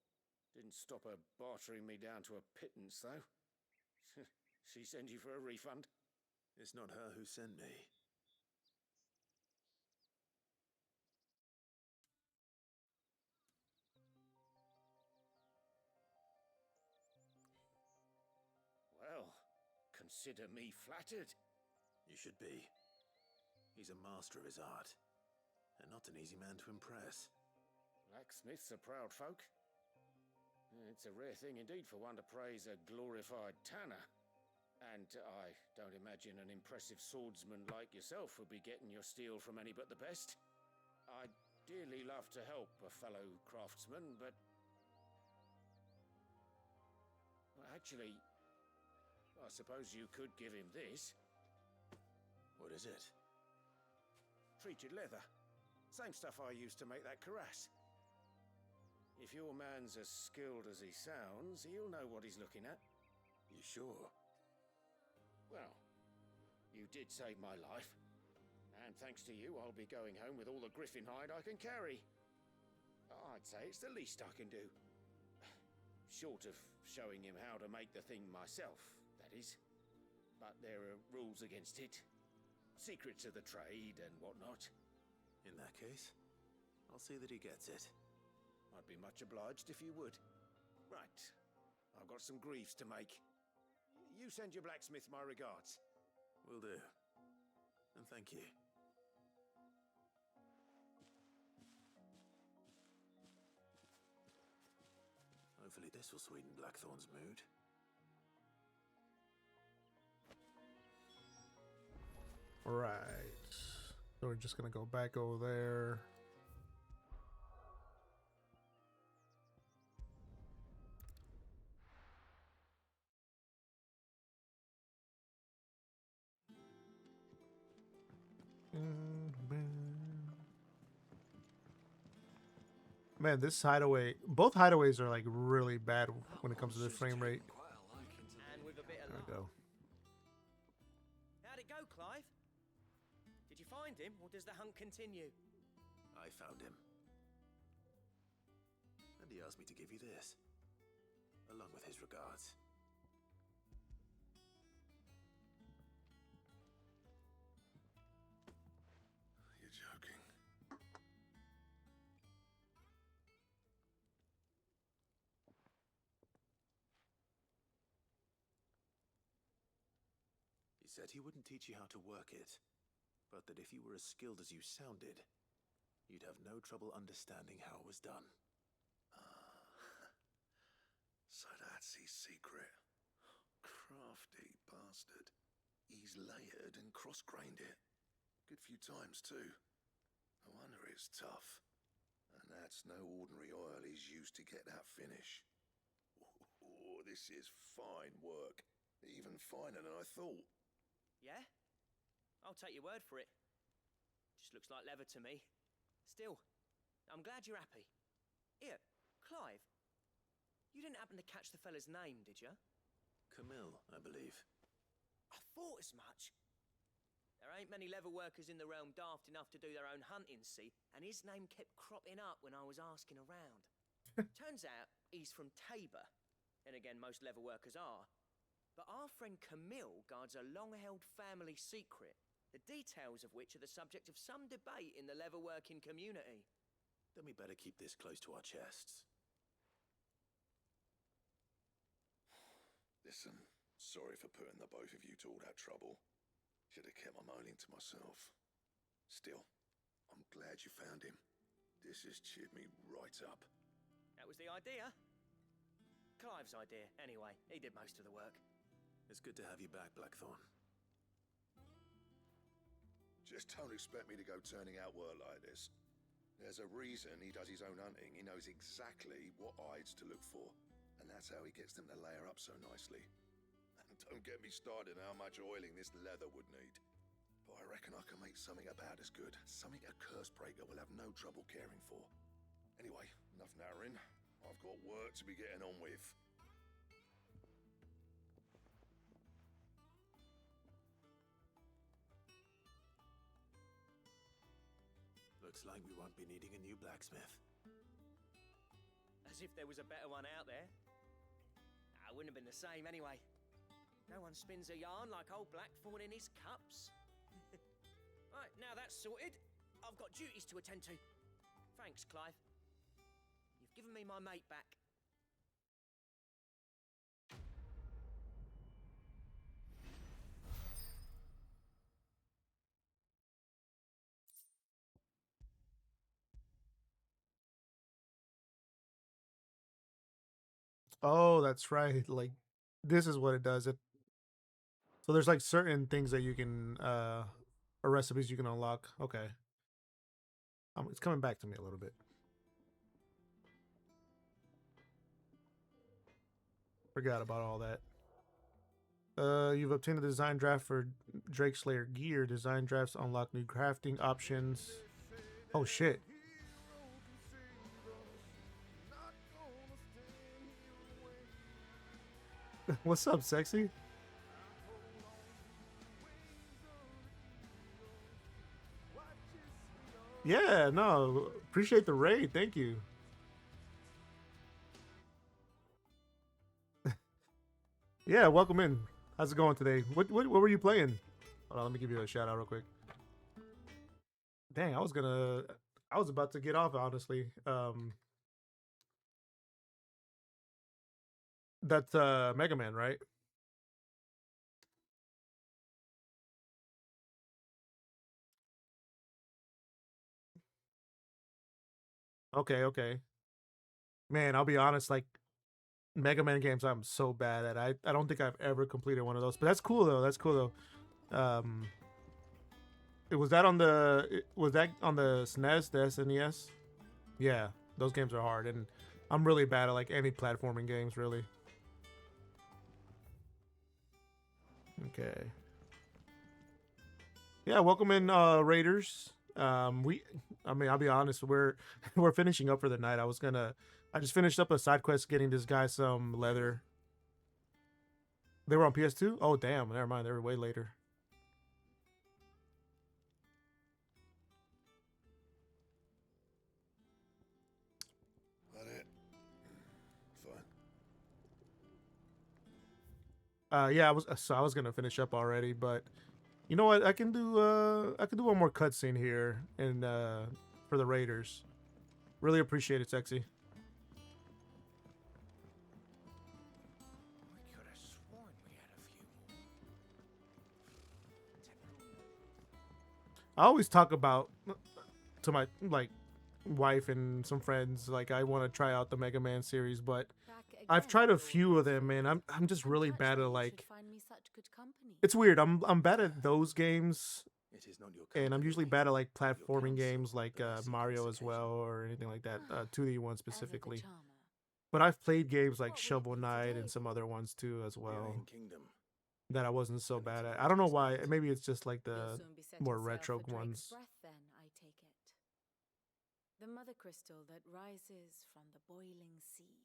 Didn't stop her bartering me down to a pittance, though. She send you for a refund? It's not her who sent me. Well, consider me flattered. You should be. He's a master of his art, and not an easy man to impress. Blacksmiths are proud folk. It's a rare thing indeed for one to praise a glorified tanner. And I don't imagine an impressive swordsman like yourself would be getting your steel from any but the best. I'd dearly love to help a fellow craftsman, but... Well, actually, I suppose you could give him this. What is it? Treated leather. Same stuff I used to make that cuirass. If your man's as skilled as he sounds, he'll know what he's looking at. You sure? Well, you did save my life. And thanks to you, I'll be going home with all the griffin hide I can carry. I'd say it's the least I can do. Short of showing him how to make the thing myself, that is. But there are rules against it. Secrets of the trade and whatnot. In that case, I'll see that he gets it. I'd be much obliged if you would. Right. I've got some greaves to make. You send your blacksmith my regards. Will do. And thank you. Hopefully this will sweeten Blackthorn's mood. Right. So we're just gonna go back over there. Man, this hideaway, both hideaways are like really bad when it comes to the frame rate. And with a bit of There luck. we go. How'd it go, Clive? Did you find him, or does the hunt continue? I found him. And he asked me to give you this, along with his regards. You're joking. He said he wouldn't teach you how to work it, but that if you were as skilled as you sounded, you'd have no trouble understanding how it was done. So that's his secret. Crafty bastard. He's layered and cross-grained it. Good few times, too. No wonder it's tough. And that's no ordinary oil he's used to get that finish. Oh, this is fine work. Even finer than I thought. Yeah? I'll take your word for it. Just looks like leather to me. Still, I'm glad you're happy. Here, Clive. You didn't happen to catch the fella's name, did you? Camille, I believe. I thought as much. There ain't many leather workers in the realm daft enough to do their own hunting, see? And his name kept cropping up when I was asking around. Turns out he's from Tabor. And again, most leather workers are. But our friend Camille guards a long-held family secret, the details of which are the subject of some debate in the leather-working community. Then we better keep this close to our chests. Listen, sorry for putting the both of you to all that trouble. Should have kept my moaning to myself. Still, I'm glad you found him. This has cheered me right up. That was the idea. Clive's idea, anyway. He did most of the work. It's good to have you back, Blackthorn. Just don't expect me to go turning out work like this. There's a reason he does his own hunting. He knows exactly what hides to look for. And that's how he gets them to layer up so nicely. And don't get me started on how much oiling this leather would need. But I reckon I can make something about as good. Something a Cursebreaker will have no trouble caring for. Anyway, enough nattering. I've got work to be getting on with. Looks like we won't be needing a new blacksmith. As if there was a better one out there. I wouldn't have been the same anyway. No one spins a yarn like old Blackthorn in his cups. Right, now that's sorted, I've got duties to attend to. Thanks, Clive. You've given me my mate back. Oh, that's right. Like, this is what it does. So there's like certain things that you can, or recipes you can unlock. Okay. It's coming back to me a little bit. Forgot about all that. You've obtained a design draft for Drake Slayer gear. Design drafts unlock new crafting options. Oh shit. What's up, sexy? Yeah, no, appreciate the raid. Thank you. Yeah, welcome in. How's it going today? What were you playing? Hold on, let me give you a shout out real quick. Dang, I was about to get off, honestly. That's Mega Man, right? Okay, okay. Man, I'll be honest, like Mega Man games I'm so bad at. I don't think I've ever completed one of those. But that's cool though. That's cool though. Was that on the SNES, the SNES? Yeah, those games are hard, and I'm really bad at like any platforming games, really. Okay. Yeah, welcome in, Raiders. I mean, I'll be honest, we're finishing up for the night. I just finished up a side quest getting this guy some leather. They were on PS2? Oh damn, never mind, they were way later. That it? Fine. Yeah, I was gonna finish up already, but you know what? I can do one more cutscene here and for the Raiders. Really appreciate it, sexy. We could have sworn we had a few more. I always talk about to my wife and some friends like I want to try out the Mega Man series, but I've tried a few of them, and I'm just really bad at like. It's weird. I'm bad at those games It is not your And I'm usually company, bad at like your platforming counsel, games like the less Mario as intoxication. well, or anything like that. 2D ones Ever the specifically. charmer. But I've played games like What will it Shovel be Knight today, and some other ones too as The well Iron Kingdom. that I wasn't so Coming bad to at. you I don't know next why. night. Maybe it's just like You'll the soon be setting more sail retro for Drake's ones. Breath, then, I take it. The mother crystal that rises from the boiling sea.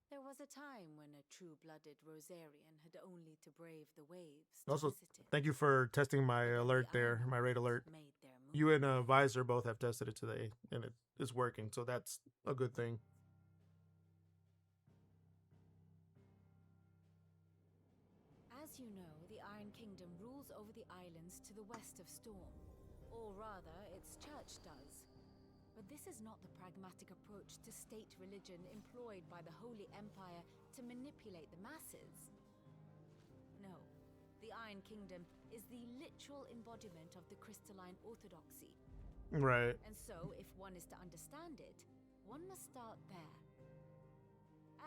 There was a time when a true-blooded Rosarian had only to brave the waves to Also, visit it. thank you for testing my But as alert the there, Iron my raid alert. made their move, You and Visor both have tested it today, and it is working, so that's a good thing. As you know, the Iron Kingdom rules over the islands to the west of Storm. Or rather, its church does. But this is not the pragmatic approach to state religion employed by the Holy Empire to manipulate the masses. No, the Iron Kingdom is the literal embodiment of the crystalline orthodoxy. Right. And so, if one is to understand it, one must start there.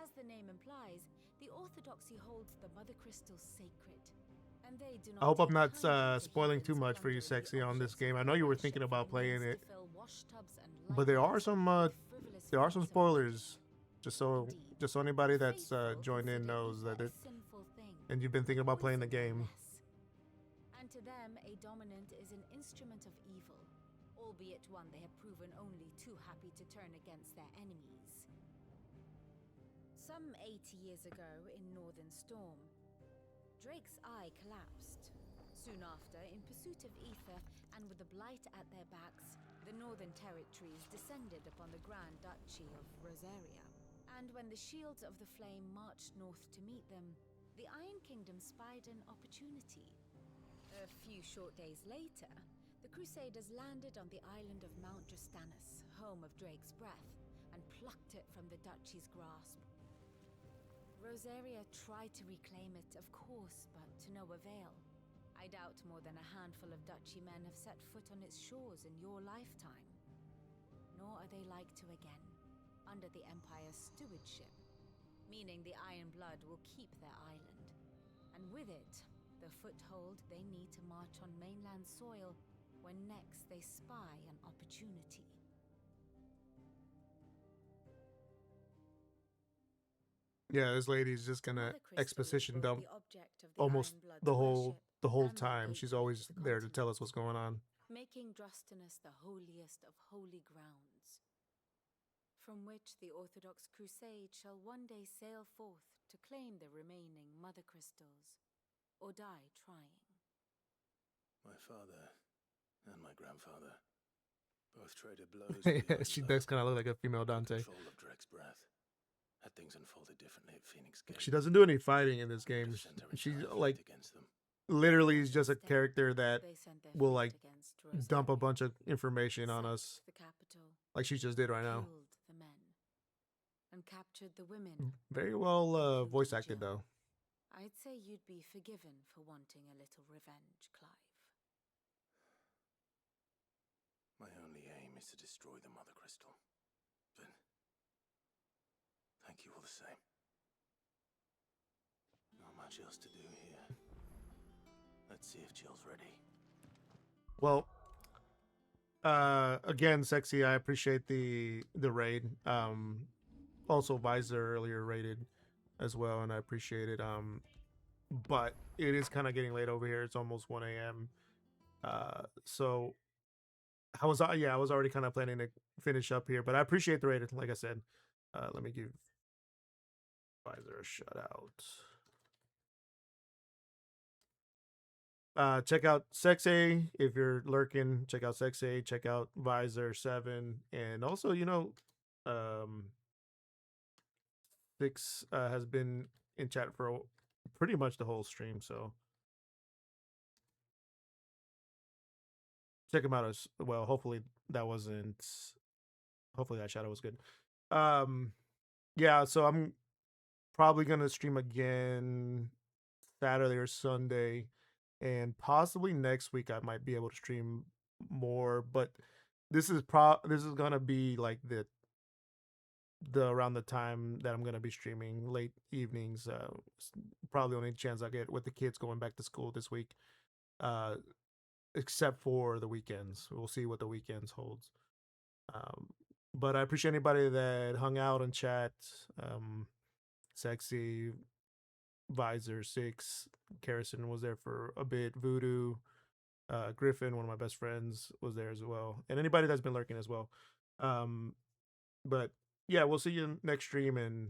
As the name implies, the orthodoxy holds the Mother Crystal sacred. And they do not I hope I'm take not kindly to spoiling too heathens much for you, plundering the Sexy, on this objects of game. I their know you were worship thinking for about the means playing to it, fill washtubs and but there are lighters some with frivolous there are some flights of spoilers. Just so Indeed, anybody that's faithful joined in consider knows Ether that a it, sinful thing, and you've been thinking about playing the poison game. less. And to them, a dominant is an instrument of evil, albeit one they have proven only too happy to turn against their enemies. Some 80 years ago in Northern Storm, Drake's eye collapsed. Soon after, in pursuit of Ether and with the Blight at their backs, the Northern Territories descended upon the Grand Duchy of Rosaria. And when the Shields of the Flame marched north to meet them, the Iron Kingdom spied an opportunity. A few short days later, the Crusaders landed on the island of Mount Justanus, home of Drake's Breath, and plucked it from the duchy's grasp. Rosaria tried to reclaim it, of course, but to no avail. I doubt more than a handful of duchy men have set foot on its shores in your lifetime. Nor are they like to again, under the Empire's stewardship, meaning the Iron Blood will keep their island, and with it, the foothold they need to march on mainland soil when next they spy an opportunity. Yeah, this lady's just gonna Mother Crystal exposition both dump the object of the almost Iron Blood's the whole worship and the time. She's gateway always to the there to tell continent, us what's going on. making Drustinus the holiest of holy grounds, from which the Orthodox Crusade shall one day sail forth to claim the remaining Mother Crystals, or die trying. My father and my grandfather both traded blows. with the Yeah, she Iron does Blood kind of look like a female for Dante. control of Drake's Breath. Had things unfolded differently at Phoenix Gate, She doesn't do any fighting in this game. sent her She's entire like fleet against them. literally is just a Instead, character that they sent their will fleet like against dump a Rosaria, bunch of information on sacked us, the capital, like she just did right now. killed the men, and captured the women. Very well including voice acted Jill. though. I'd say you'd be forgiven for wanting a little revenge, Clive. My only aim is to destroy the Mother Crystal. But thank you all the same. Not much else to do here. Let's see if Jill's ready. Well, again, Sexy, I appreciate the raid. Also Visor earlier raided as well, and I appreciate it. But it is kind of getting late over here. It's almost 1 a.m. So I was already kind of planning to finish up here, but I appreciate the raid. Like I said, let me give Visor a shout out. Check out Sexy if you're lurking. Check out Sexy. Check out Visor 7, and also Six has been in chat for pretty much the whole stream, so check him out as well. Hopefully that shadow was good. Yeah, so I'm probably gonna stream again Saturday or Sunday, and possibly next week I might be able to stream more, but this is gonna be like the around the time that I'm gonna be streaming late evenings. Probably only chance I get with the kids going back to school this week. except for the weekends. We'll see what the weekends holds. But I appreciate anybody that hung out and chat. Sexy, Visor, Six, Carrison was there for a bit. Voodoo, Griffin, one of my best friends, was there as well, and anybody that's been lurking as well. But yeah, we'll see you next stream, and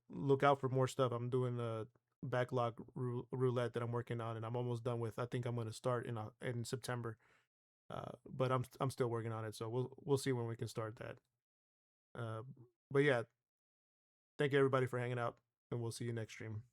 look out for more stuff. I'm doing a backlog roulette that I'm working on, and I'm almost done with. I think I'm going to start in September. But I'm still working on it, so we'll see when we can start that. But yeah, thank you everybody for hanging out, and we'll see you next stream.